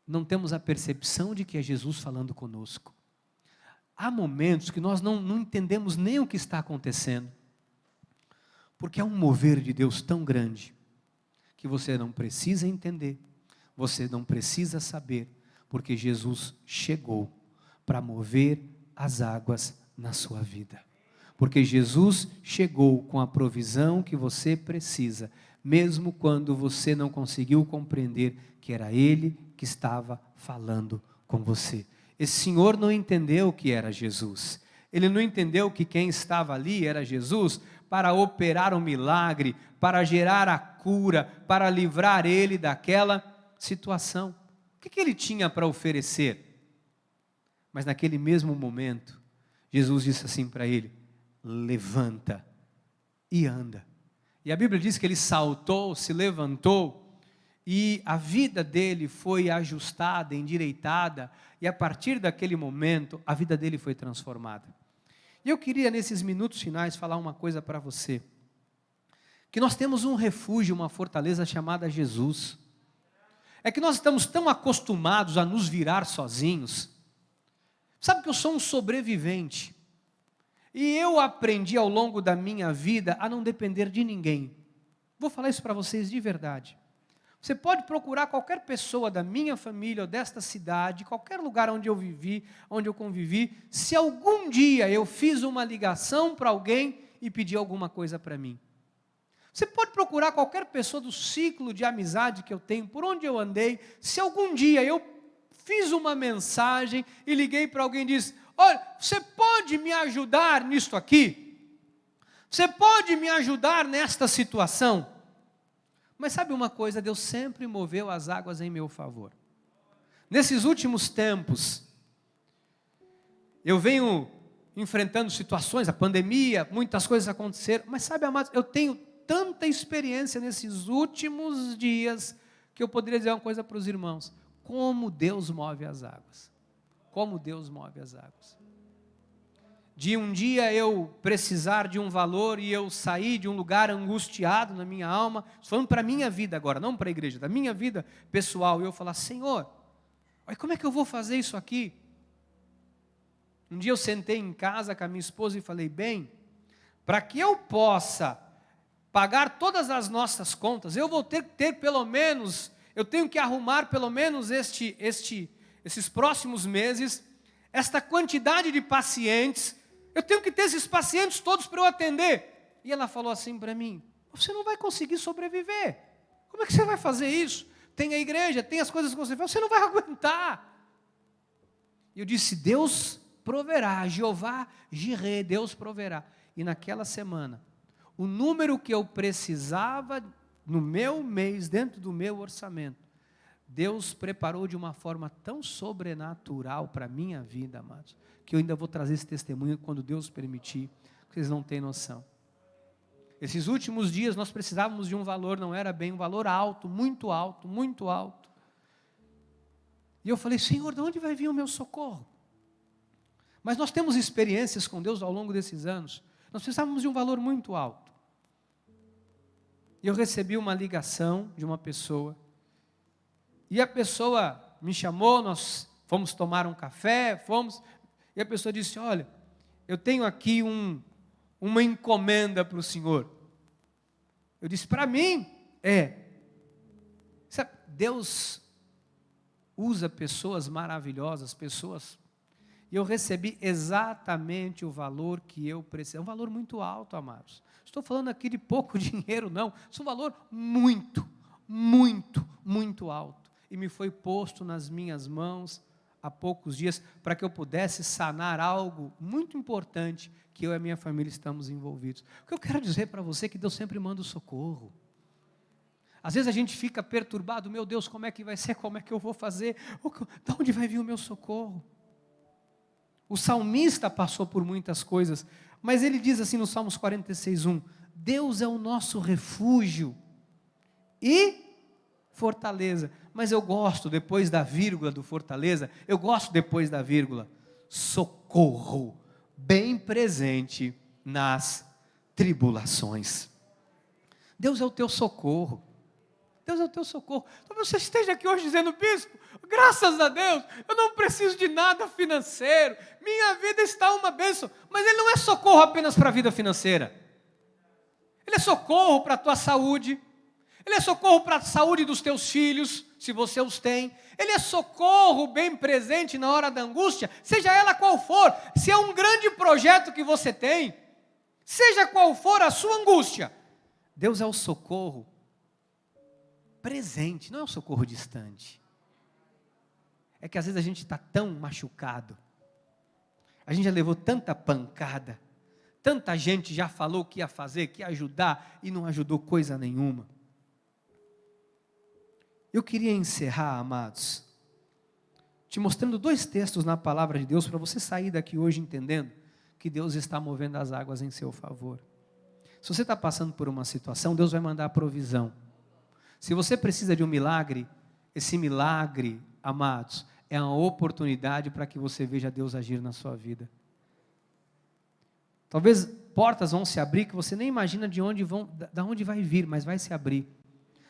não temos a percepção de que é Jesus falando conosco. Há momentos que nós não entendemos nem o que está acontecendo, porque é um mover de Deus tão grande, que você não precisa entender, você não precisa saber, porque Jesus chegou para mover as águas na sua vida. Porque Jesus chegou com a provisão que você precisa, mesmo quando você não conseguiu compreender que era Ele que estava falando com você. Esse senhor não entendeu que era Jesus. Ele não entendeu que quem estava ali era Jesus para operar um milagre, para gerar a cura, para livrar ele daquela situação. O que ele tinha para oferecer? Mas naquele mesmo momento, Jesus disse assim para ele, levanta e anda. E a Bíblia diz que ele saltou, se levantou, e a vida dele foi ajustada, endireitada, e a partir daquele momento, a vida dele foi transformada. E eu queria, nesses minutos finais, falar uma coisa para você, que nós temos um refúgio, uma fortaleza chamada Jesus. É que nós estamos tão acostumados a nos virar sozinhos. Sabe que eu sou um sobrevivente, e eu aprendi ao longo da minha vida a não depender de ninguém. Vou falar isso para vocês de verdade. Você pode procurar qualquer pessoa da minha família ou desta cidade, qualquer lugar onde eu vivi, onde eu convivi, se algum dia eu fiz uma ligação para alguém e pedi alguma coisa para mim. Você pode procurar qualquer pessoa do ciclo de amizade que eu tenho, por onde eu andei, se algum dia eu fiz uma mensagem e liguei para alguém e disse, olha, você pode me ajudar nisto aqui? Você pode me ajudar nesta situação? Mas sabe uma coisa, Deus sempre moveu as águas em meu favor. Nesses últimos tempos, eu venho enfrentando situações, a pandemia, muitas coisas aconteceram, mas sabe, amados, eu tenho tanta experiência nesses últimos dias, que eu poderia dizer uma coisa para os irmãos, como Deus move as águas. Como Deus move as águas. De um dia eu precisar de um valor e eu sair de um lugar angustiado na minha alma, falando para a minha vida agora, não para a igreja, da minha vida pessoal, e eu falar, Senhor, olha, como é que eu vou fazer isso aqui? Um dia eu sentei em casa com a minha esposa e falei, bem, para que eu possa pagar todas as nossas contas, eu vou ter que ter pelo menos, eu tenho que arrumar pelo menos esses próximos meses, esta quantidade de pacientes, eu tenho que ter esses pacientes todos para eu atender. E ela falou assim para mim, você não vai conseguir sobreviver. Como é que você vai fazer isso? Tem a igreja, tem as coisas que você faz, você não vai aguentar. E eu disse, Deus proverá, Jeová Jireh, Deus proverá. E naquela semana, o número que eu precisava no meu mês, dentro do meu orçamento, Deus preparou de uma forma tão sobrenatural para a minha vida, amados, que eu ainda vou trazer esse testemunho quando Deus permitir, vocês não têm noção. Esses últimos dias nós precisávamos de um valor, não era bem um valor alto, muito alto, muito alto. E eu falei, Senhor, de onde vai vir o meu socorro? Mas nós temos experiências com Deus ao longo desses anos. Nós precisávamos de um valor muito alto. E eu recebi uma ligação de uma pessoa. E a pessoa me chamou, nós fomos tomar um café, e a pessoa disse, olha, eu tenho aqui uma encomenda para o senhor. Eu disse, para mim? Sabe, Deus usa pessoas maravilhosas, e eu recebi exatamente o valor que eu precisava. É um valor muito alto, amados. Estou falando aqui de pouco dinheiro, não. Isso é um valor muito, muito, muito alto. E me foi posto nas minhas mãos há poucos dias, para que eu pudesse sanar algo muito importante, que eu e a minha família estamos envolvidos. O que eu quero dizer para você é que Deus sempre manda o socorro. Às vezes a gente fica perturbado, meu Deus, como é que vai ser, como é que eu vou fazer, de onde vai vir o meu socorro? O salmista passou por muitas coisas, mas ele diz assim no Salmos 46:1, Deus é o nosso refúgio e fortaleza. Mas eu gosto depois da vírgula do fortaleza, eu gosto depois da vírgula, socorro, bem presente nas tribulações. Deus é o teu socorro. Deus é o teu socorro. Talvez você esteja aqui hoje dizendo, bispo, graças a Deus, eu não preciso de nada financeiro, minha vida está uma bênção. Mas Ele não é socorro apenas para a vida financeira. Ele é socorro para a tua saúde. Ele é socorro para a saúde dos teus filhos, se você os tem. Ele é socorro bem presente na hora da angústia, seja ela qual for. Se é um grande projeto que você tem, seja qual for a sua angústia, Deus é o socorro presente, não é um socorro distante. É que às vezes a gente está tão machucado, a gente já levou tanta pancada, tanta gente já falou que ia fazer, que ia ajudar, e não ajudou coisa nenhuma. Eu queria encerrar, amados, te mostrando 2 textos na palavra de Deus, para você sair daqui hoje entendendo que Deus está movendo as águas em seu favor. Se você está passando por uma situação, Deus vai mandar a provisão. Se você precisa de um milagre, esse milagre, amados, é uma oportunidade para que você veja Deus agir na sua vida. Talvez portas vão se abrir que você nem imagina de onde vai vir, mas vai se abrir.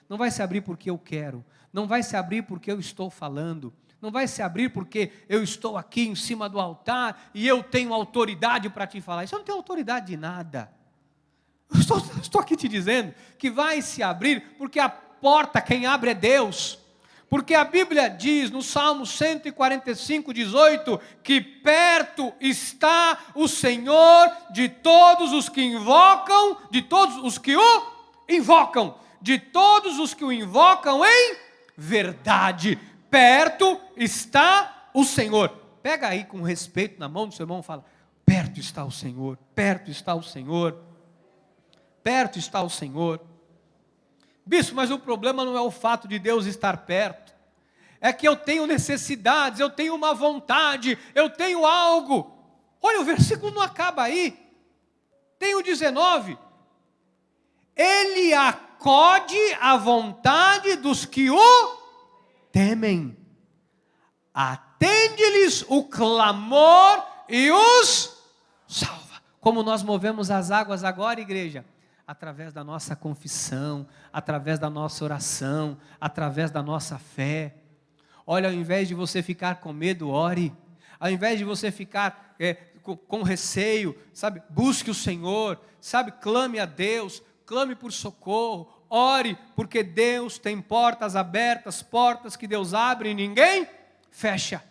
Não vai se abrir porque eu quero, não vai se abrir porque eu estou falando, não vai se abrir porque eu estou aqui em cima do altar e eu tenho autoridade para te falar. Isso eu não tenho autoridade de nada. Eu estou aqui te dizendo que vai se abrir porque a porta, quem abre é Deus. Porque a Bíblia diz no Salmo 145:18 que perto está o Senhor de todos os que invocam, de todos os que o invocam, de todos os que o invocam em verdade. Perto está o Senhor. Pega aí com respeito na mão do seu irmão e fala, perto está o Senhor, perto está o Senhor, perto está o Senhor. Bispo, mas o problema não é o fato de Deus estar perto, é que eu tenho necessidades, eu tenho uma vontade, eu tenho algo. Olha, o versículo não acaba aí, tem o 19, Ele acode à vontade dos que o temem, atende-lhes o clamor e os salva. Como nós movemos as águas agora, igreja? Através da nossa confissão, através da nossa oração, através da nossa fé. Olha, ao invés de você ficar com medo, ore. Ao invés de você ficar com receio, sabe, busque o Senhor, sabe, clame a Deus, clame por socorro, ore, porque Deus tem portas abertas, portas que Deus abre e ninguém fecha.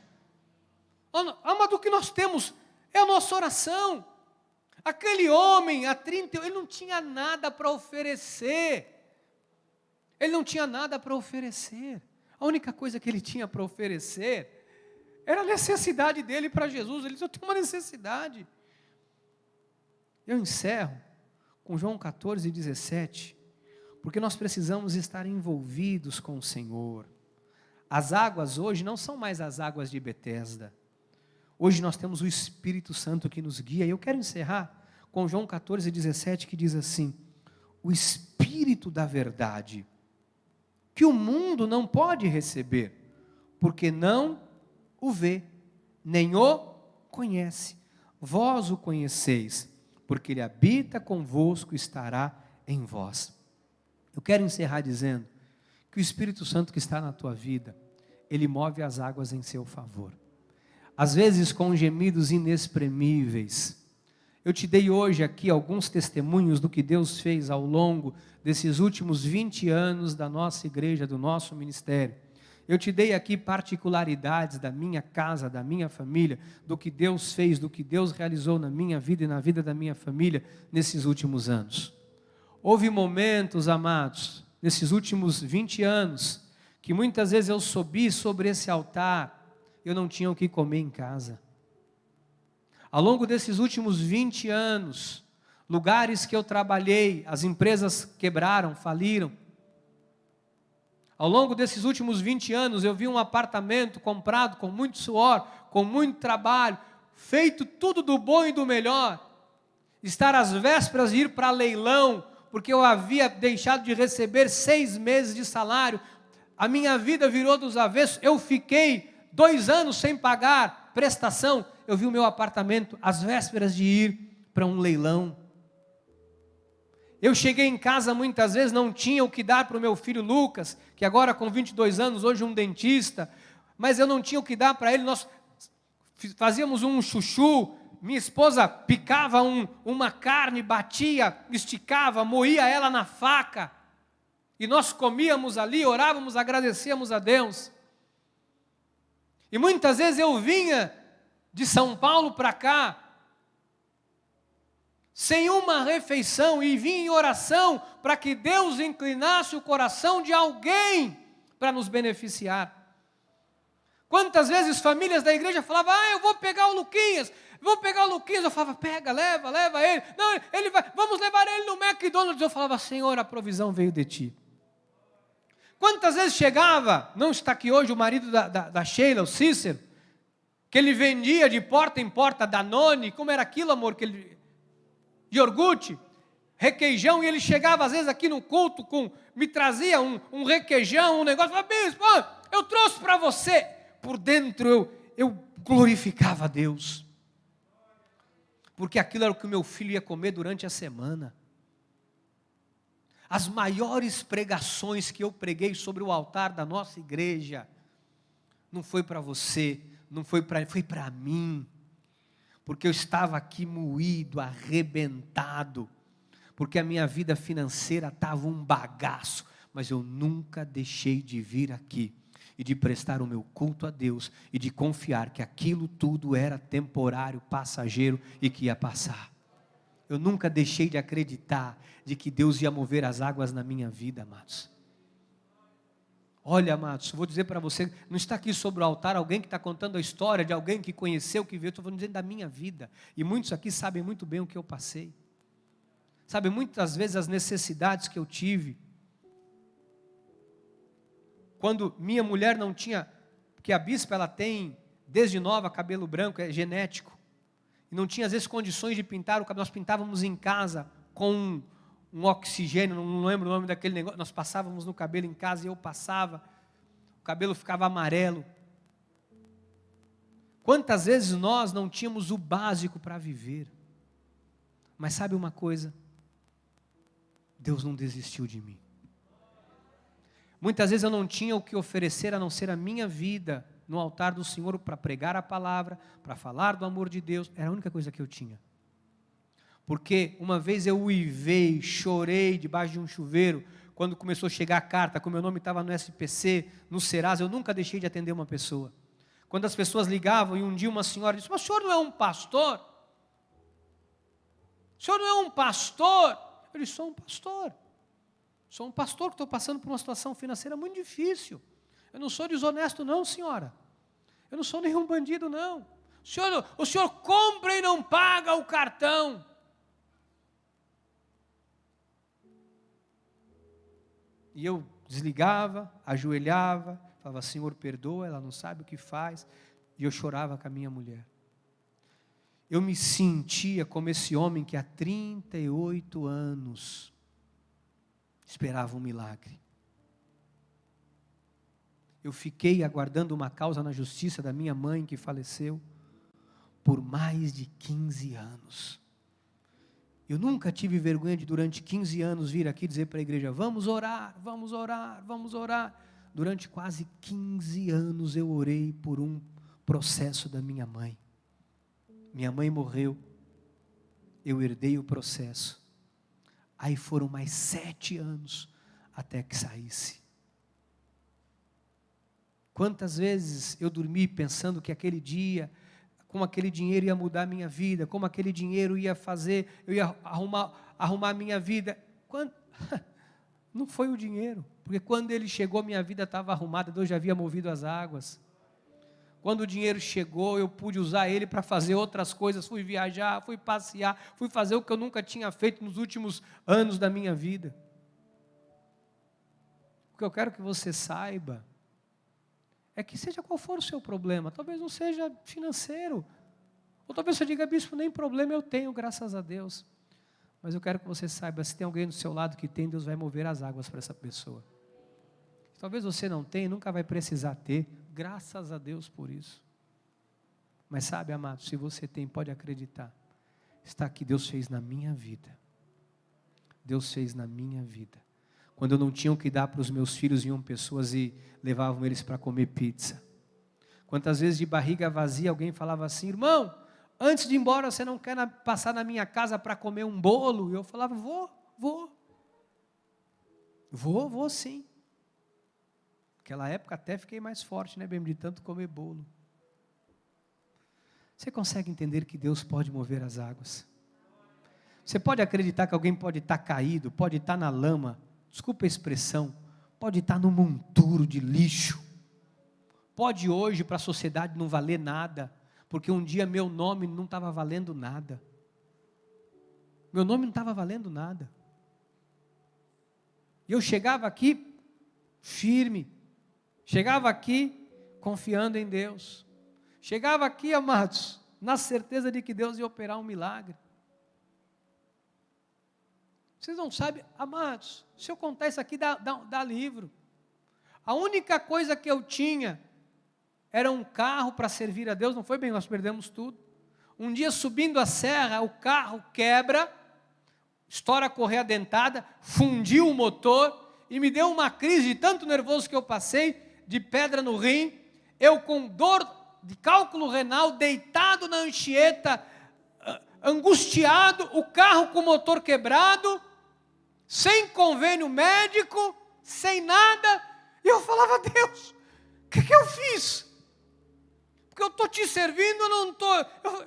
Amado, o que nós temos é a nossa oração. Aquele homem, ele não tinha nada para oferecer. Ele não tinha nada para oferecer. A única coisa que ele tinha para oferecer era a necessidade dele para Jesus. Ele disse, eu tenho uma necessidade. Eu encerro com João 14:17, porque nós precisamos estar envolvidos com o Senhor. As águas hoje não são mais as águas de Betesda. Hoje nós temos o Espírito Santo que nos guia. E eu quero encerrar com João 14:17, que diz assim, o Espírito da verdade, que o mundo não pode receber, porque não o vê, nem o conhece, vós o conheceis, porque Ele habita convosco e estará em vós. Eu quero encerrar dizendo que o Espírito Santo que está na tua vida, Ele move as águas em seu favor. Às vezes com gemidos inexprimíveis. Eu te dei hoje aqui alguns testemunhos do que Deus fez ao longo desses últimos 20 anos da nossa igreja, do nosso ministério. Eu te dei aqui particularidades da minha casa, da minha família, do que Deus fez, do que Deus realizou na minha vida e na vida da minha família nesses últimos anos. Houve momentos, amados, nesses últimos 20 anos, que muitas vezes eu subi sobre esse altar, eu não tinha o que comer em casa. Ao longo desses últimos 20 anos, lugares que eu trabalhei, as empresas quebraram, faliram. Ao longo desses últimos 20 anos, eu vi um apartamento comprado com muito suor, com muito trabalho, feito tudo do bom e do melhor. Estar às vésperas de ir para leilão, porque eu havia deixado de receber 6 meses de salário. A minha vida virou dos avessos, eu fiquei 2 anos sem pagar prestação. Eu vi o meu apartamento às vésperas de ir para um leilão. Eu cheguei em casa muitas vezes, não tinha o que dar para o meu filho Lucas, que agora com 22 anos, hoje um dentista, mas eu não tinha o que dar para ele. Nós fazíamos um chuchu, minha esposa picava uma carne, batia, esticava, moía ela na faca, e nós comíamos ali, orávamos, agradecíamos a Deus. E muitas vezes eu vinha de São Paulo para cá, sem uma refeição, e vinha em oração para que Deus inclinasse o coração de alguém para nos beneficiar. Quantas vezes famílias da igreja falavam, eu vou pegar o Luquinhas, eu falava, pega, leva ele, não, ele vai, vamos levar ele no McDonald's. Eu falava, Senhor, a provisão veio de ti. Quantas vezes chegava, não está aqui hoje o marido da Sheila, o Cícero, que ele vendia de porta em porta Danone, como era aquilo, amor, iogurte, requeijão, e ele chegava às vezes aqui no culto, me trazia um requeijão, um negócio, falava, bispo, eu trouxe para você. Por dentro eu glorificava a Deus, porque aquilo era o que o meu filho ia comer durante a semana. As maiores pregações que eu preguei sobre o altar da nossa igreja, não foi para você, foi para mim, porque eu estava aqui moído, arrebentado, porque a minha vida financeira estava um bagaço, mas eu nunca deixei de vir aqui, e de prestar o meu culto a Deus, e de confiar que aquilo tudo era temporário, passageiro, e que ia passar. Eu nunca deixei de acreditar de que Deus ia mover as águas na minha vida, amados. Olha, amados, vou dizer para você, não está aqui sobre o altar alguém que está contando a história de alguém que conheceu, que viu, estou dizendo da minha vida. E muitos aqui sabem muito bem o que eu passei. Sabe, muitas vezes as necessidades que eu tive. Quando minha mulher não tinha, porque a bispa ela tem, desde nova, cabelo branco, é genético. E não tinha às vezes condições de pintar o cabelo, nós pintávamos em casa com um oxigênio, não lembro o nome daquele negócio, nós passávamos no cabelo em casa e eu passava, o cabelo ficava amarelo. Quantas vezes nós não tínhamos o básico para viver, mas sabe uma coisa? Deus não desistiu de mim. Muitas vezes eu não tinha o que oferecer a não ser a minha vida no altar do Senhor para pregar a palavra, para falar do amor de Deus, era a única coisa que eu tinha. Porque uma vez eu uivei, chorei debaixo de um chuveiro, quando começou a chegar a carta, como meu nome estava no SPC, no Serasa, eu nunca deixei de atender uma pessoa. Quando as pessoas ligavam e um dia uma senhora disse, mas o senhor não é um pastor? O senhor não é um pastor? Eu disse, sou um pastor. Sou um pastor que estou passando por uma situação financeira muito difícil. Eu não sou desonesto não, senhora. Eu não sou nenhum bandido não. O senhor compra e não paga o cartão. E eu desligava, ajoelhava, falava, Senhor, perdoa, ela não sabe o que faz. E eu chorava com a minha mulher. Eu me sentia como esse homem que há 38 anos esperava um milagre. Eu fiquei aguardando uma causa na justiça da minha mãe que faleceu, por mais de 15 anos. Eu nunca tive vergonha de, durante 15 anos, vir aqui dizer para a igreja: vamos orar, vamos orar, vamos orar. Durante quase 15 anos eu orei por um processo da minha mãe. Minha mãe morreu, eu herdei o processo. Aí foram mais 7 anos até que saísse. Quantas vezes eu dormi pensando que aquele dia, como aquele dinheiro ia mudar a minha vida, como aquele dinheiro ia fazer, eu ia arrumar a minha vida. Não foi o dinheiro, porque quando ele chegou, minha vida estava arrumada, Deus já havia movido as águas. Quando o dinheiro chegou, eu pude usar ele para fazer outras coisas, fui viajar, fui passear, fui fazer o que eu nunca tinha feito nos últimos anos da minha vida. O que eu quero que você saiba é que seja qual for o seu problema, talvez não seja financeiro, ou talvez você diga: bispo, nem problema eu tenho, graças a Deus. Mas eu quero que você saiba, se tem alguém do seu lado que tem, Deus vai mover as águas para essa pessoa. Talvez você não tenha, nunca vai precisar ter, graças a Deus por isso. Mas sabe, amado, se você tem, pode acreditar, está aqui, Deus fez na minha vida. Deus fez na minha vida. Quando eu não tinha o que dar para os meus filhos, vinham pessoas e levavam eles para comer pizza. Quantas vezes de barriga vazia alguém falava assim: irmão, antes de ir embora você não quer passar na minha casa para comer um bolo? E eu falava: vou sim. Naquela época até fiquei mais forte, né, bem, de tanto comer bolo. Você consegue entender que Deus pode mover as águas? Você pode acreditar que alguém pode estar caído, pode estar na lama, desculpa a expressão, pode estar num monturo de lixo, pode hoje para a sociedade não valer nada, porque um dia meu nome não estava valendo nada, meu nome não estava valendo nada, e eu chegava aqui firme, chegava aqui confiando em Deus, chegava aqui, amados, na certeza de que Deus ia operar um milagre. Vocês não sabem, amados, se eu contar isso aqui dá livro. A única coisa que eu tinha era um carro para servir a Deus, não foi bem, nós perdemos tudo. Um dia subindo a serra, o carro quebra, estoura a correia dentada, fundiu o motor e me deu uma crise de tanto nervoso que eu passei, de pedra no rim, eu com dor de cálculo renal, deitado na Anchieta, angustiado, o carro com o motor quebrado, sem convênio médico, sem nada, e eu falava: Deus, o que eu fiz? Porque eu estou te servindo, eu não estou,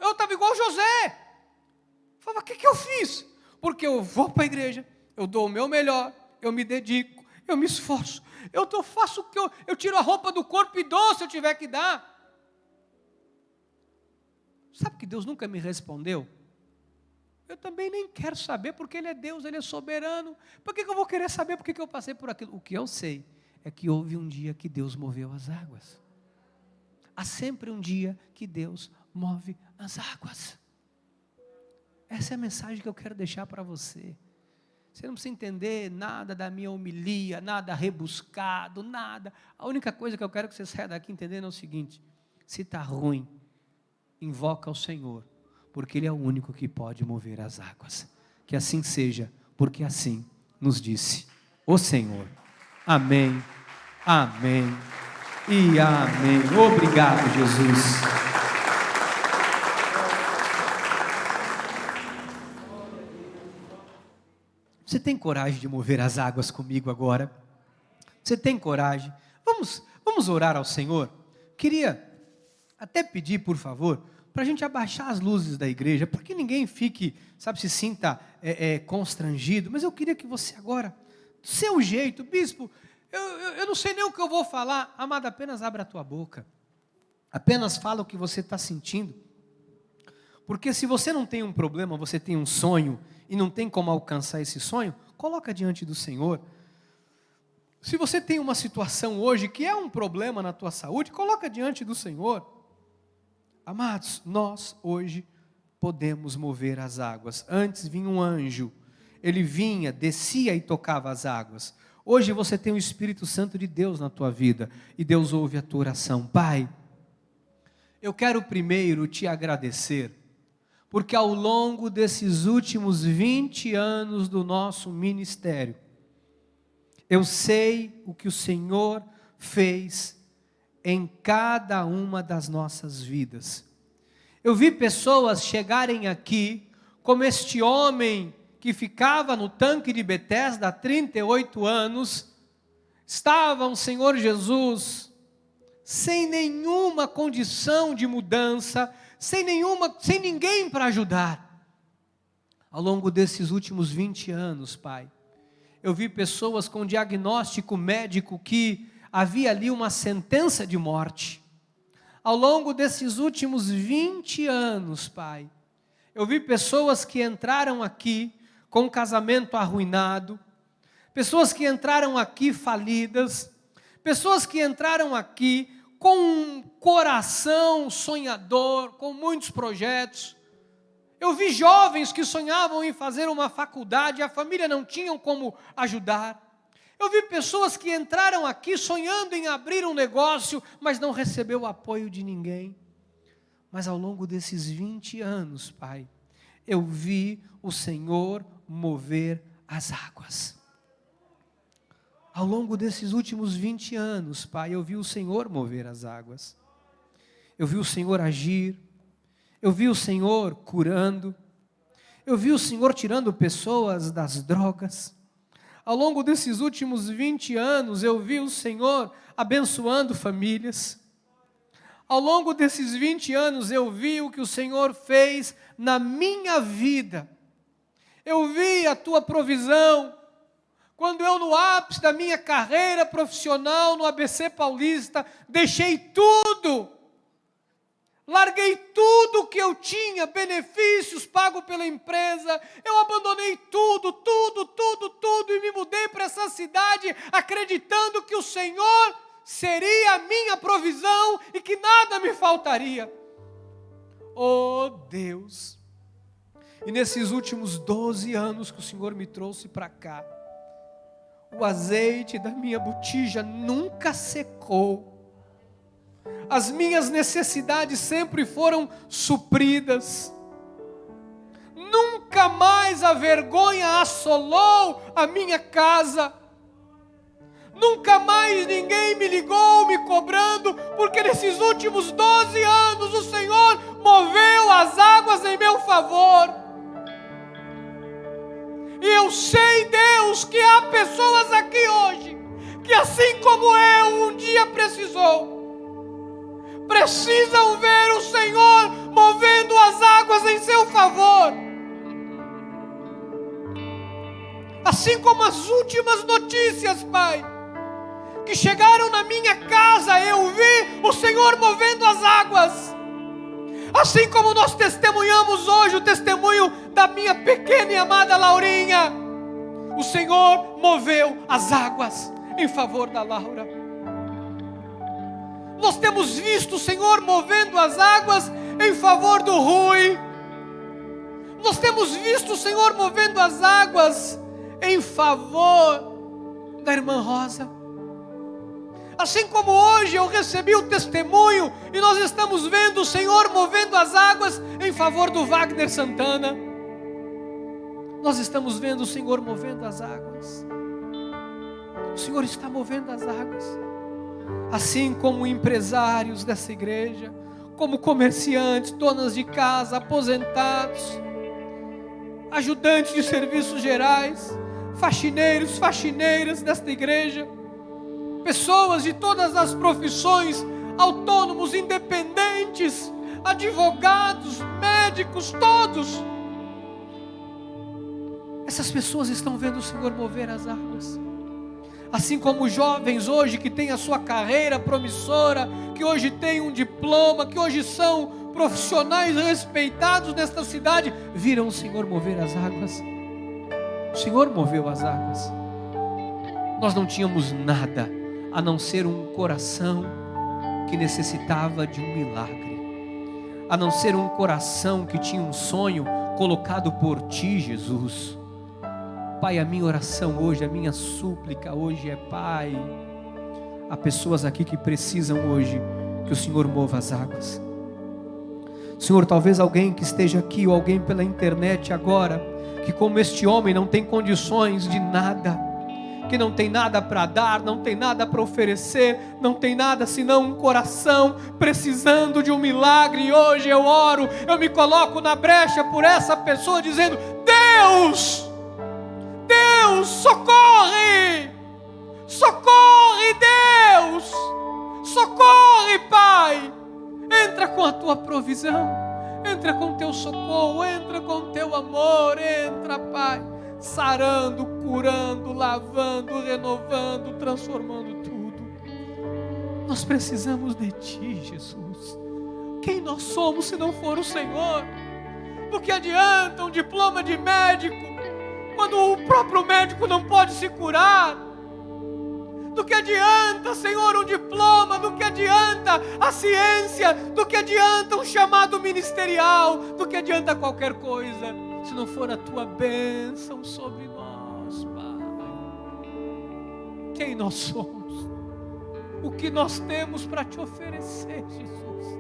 eu estava igual José, eu falava: o que eu fiz? Porque eu vou para a igreja, eu dou o meu melhor, eu me dedico, eu me esforço, eu faço o que eu tiro a roupa do corpo e dou se eu tiver que dar. Sabe que Deus nunca me respondeu? Eu também nem quero saber, porque Ele é Deus, Ele é soberano. Por que eu vou querer saber por que eu passei por aquilo? O que eu sei é que houve um dia que Deus moveu as águas. Há sempre um dia que Deus move as águas. Essa é a mensagem que eu quero deixar para você. Você não precisa entender nada da minha homilia, nada rebuscado, nada. A única coisa que eu quero que você saia daqui entendendo é o seguinte: se está ruim, invoca o Senhor, porque Ele é o único que pode mover as águas. Que assim seja, porque assim nos disse o Senhor. Amém, amém e amém. Obrigado, Jesus. Você tem coragem de mover as águas comigo agora? Você tem coragem? Vamos orar ao Senhor? Queria até pedir, por favor, para a gente abaixar as luzes da igreja, para que ninguém fique, se sinta constrangido, mas eu queria que você agora, do seu jeito, bispo, eu não sei nem o que eu vou falar, amado, apenas abra a tua boca, apenas fala o que você está sentindo, porque se você não tem um problema, você tem um sonho, e não tem como alcançar esse sonho, coloca diante do Senhor. Se você tem uma situação hoje que é um problema na tua saúde, coloca diante do Senhor. Amados, nós hoje podemos mover as águas. Antes vinha um anjo, ele vinha, descia e tocava as águas. Hoje você tem o Espírito Santo de Deus na tua vida, e Deus ouve a tua oração. Pai, Eu quero primeiro te agradecer, porque ao longo desses últimos 20 anos do nosso ministério, eu sei o que o Senhor fez em cada uma das nossas vidas. Eu vi pessoas chegarem aqui, como este homem que ficava no tanque de Betesda há 38 anos, estava o Senhor Jesus, sem nenhuma condição de mudança, sem ninguém para ajudar. Ao longo desses últimos 20 anos, Pai, eu vi pessoas com diagnóstico médico que havia ali uma sentença de morte. Ao longo desses últimos 20 anos, Pai, eu vi pessoas que entraram aqui com um casamento arruinado, pessoas que entraram aqui falidas, pessoas que entraram aqui com um coração sonhador, com muitos projetos. Eu vi jovens que sonhavam em fazer uma faculdade, a família não tinha como ajudar. Eu vi pessoas que entraram aqui sonhando em abrir um negócio, mas não recebeu o apoio de ninguém. Mas ao longo desses 20 anos, Pai, eu vi o Senhor mover as águas. Ao longo desses últimos 20 anos, Pai, eu vi o Senhor mover as águas. Eu vi o Senhor agir. Eu vi o Senhor curando. Eu vi o Senhor tirando pessoas das drogas. Ao longo desses últimos 20 anos, eu vi o Senhor abençoando famílias. Ao longo desses 20 anos, eu vi o que o Senhor fez na minha vida. Eu vi a Tua provisão. Quando eu, no ápice da minha carreira profissional no ABC Paulista, deixei tudo, larguei tudo que eu tinha, benefícios pagos pela empresa, eu abandonei tudo, e me mudei para essa cidade, acreditando que o Senhor seria a minha provisão e que nada me faltaria. Oh Deus! E nesses últimos 12 anos que o Senhor me trouxe para cá, o azeite da minha botija nunca secou. As minhas necessidades sempre foram supridas. Nunca mais a vergonha assolou a minha casa. Nunca mais ninguém me ligou me cobrando, porque nesses últimos 12 anos o Senhor moveu as águas em meu favor. E eu sei, Deus, que há pessoas aqui hoje, que assim como eu um dia precisam ver o Senhor movendo as águas em seu favor. Assim como as últimas notícias, Pai, que chegaram na minha casa, eu vi o Senhor movendo as águas. Assim como nós testemunhamos hoje o testemunho da minha pequena e amada Laurinha, o Senhor moveu as águas em favor da Laura. Nós temos visto o Senhor movendo as águas em favor do Rui. Nós temos visto o Senhor movendo as águas em favor da irmã Rosa. Assim como hoje eu recebi o testemunho e nós estamos vendo o Senhor movendo as águas em favor do Wagner Santana. Nós estamos vendo o Senhor movendo as águas. O Senhor está movendo as águas. Assim como empresários dessa igreja, como comerciantes, donas de casa, aposentados, ajudantes de serviços gerais, faxineiros, faxineiras desta igreja, pessoas de todas as profissões, autônomos, independentes, advogados, médicos, todos. Essas pessoas estão vendo o Senhor mover as águas. Assim como jovens hoje que têm a sua carreira promissora, que hoje têm um diploma, que hoje são profissionais respeitados nesta cidade, viram o Senhor mover as águas. O Senhor moveu as águas. Nós não tínhamos nada a não ser um coração que necessitava de um milagre, a não ser um coração que tinha um sonho colocado por Ti, Jesus. Pai, a minha oração hoje, a minha súplica hoje é: Pai, há pessoas aqui que precisam hoje que o Senhor mova as águas. Senhor, talvez alguém que esteja aqui ou alguém pela internet agora, que como este homem não tem condições de nada, que não tem nada para dar, não tem nada para oferecer, não tem nada senão um coração precisando de um milagre. E hoje eu oro, eu me coloco na brecha por essa pessoa, dizendo: Deus, Deus, socorre, socorre, Deus, socorre, Pai. Entra com a tua provisão, entra com o teu socorro, entra com o teu amor, entra, Pai, sarando, curando, lavando, renovando, transformando tudo. Nós precisamos de Ti, Jesus. Quem nós somos se não for o Senhor? Do que adianta um diploma de médico quando o próprio médico não pode se curar? Do que adianta, Senhor, um diploma? Do que adianta a ciência? Do que adianta um chamado ministerial? Do que adianta qualquer coisa se não for a Tua bênção sobre nós, Pai? Quem nós somos? O que nós temos para Te oferecer, Jesus?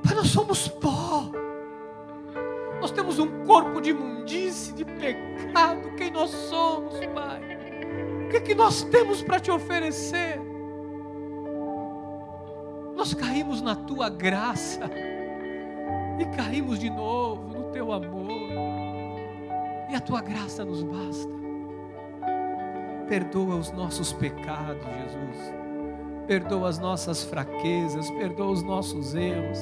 Pai, nós somos pó. Nós temos um corpo de imundície, de pecado. Quem nós somos, Pai? O que nós temos para Te oferecer? Nós caímos na Tua graça e caímos de novo no Teu amor, e a Tua graça nos basta. Perdoa os nossos pecados, Jesus. Perdoa as nossas fraquezas, perdoa os nossos erros.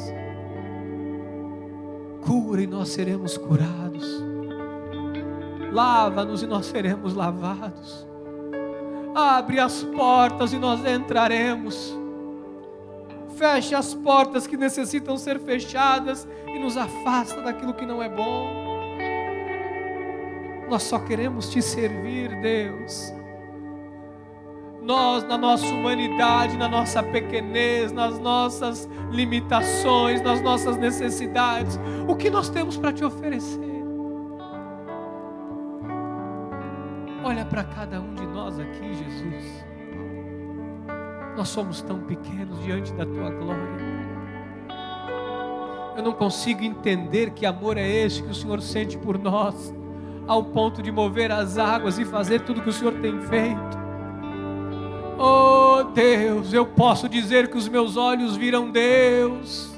Cura e nós seremos curados. Lava-nos e nós seremos lavados. Abre as portas e nós entraremos. Feche as portas que necessitam ser fechadas e nos afasta daquilo que não é bom. Nós só queremos Te servir, Deus. Nós, na nossa humanidade, na nossa pequenez, nas nossas limitações, nas nossas necessidades, o que nós temos para Te oferecer? Olha para cada um de nós aqui, Jesus. Nós somos tão pequenos diante da Tua glória. Eu não consigo entender que amor é este que o Senhor sente por nós, ao ponto de mover as águas e fazer tudo que o Senhor tem feito. Oh Deus, eu posso dizer que os meus olhos viram Deus.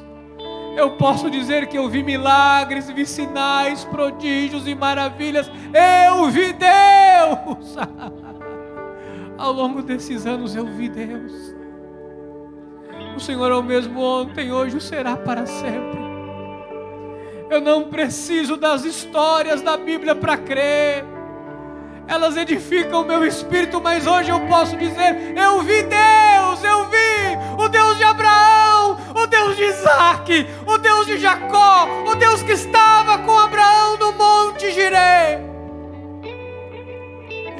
Eu posso dizer que eu vi milagres, vi sinais, prodígios e maravilhas. Eu vi Deus. Ao longo desses anos eu vi Deus. O Senhor é o mesmo ontem, hoje o será para sempre. Eu não preciso das histórias da Bíblia para crer. Elas edificam o meu espírito, mas hoje eu posso dizer: eu vi Deus, eu vi o Deus de Abraão, o Deus de Isaac, o Deus de Jacó, o Deus que estava com Abraão no monte Jiré,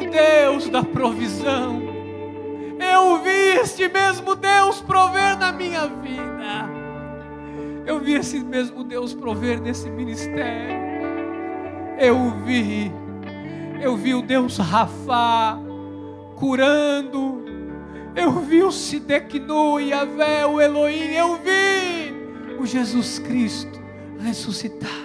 o Deus da provisão. Eu vi este mesmo Deus prover na minha vida. Eu vi esse mesmo Deus prover nesse ministério. Eu vi o Deus Rafá curando. Eu vi o Sideknu, Yahvé, o Elohim. Eu vi o Jesus Cristo ressuscitado.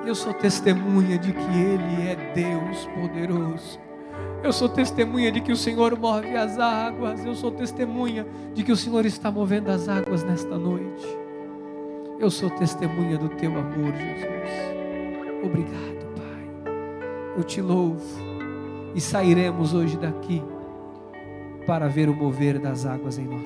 Eu sou testemunha de que Ele é Deus poderoso. Eu sou testemunha de que o Senhor move as águas. Eu sou testemunha de que o Senhor está movendo as águas nesta noite. Eu sou testemunha do Teu amor, Jesus. Obrigado, Pai. Eu Te louvo. E sairemos hoje daqui para ver o mover das águas em nós.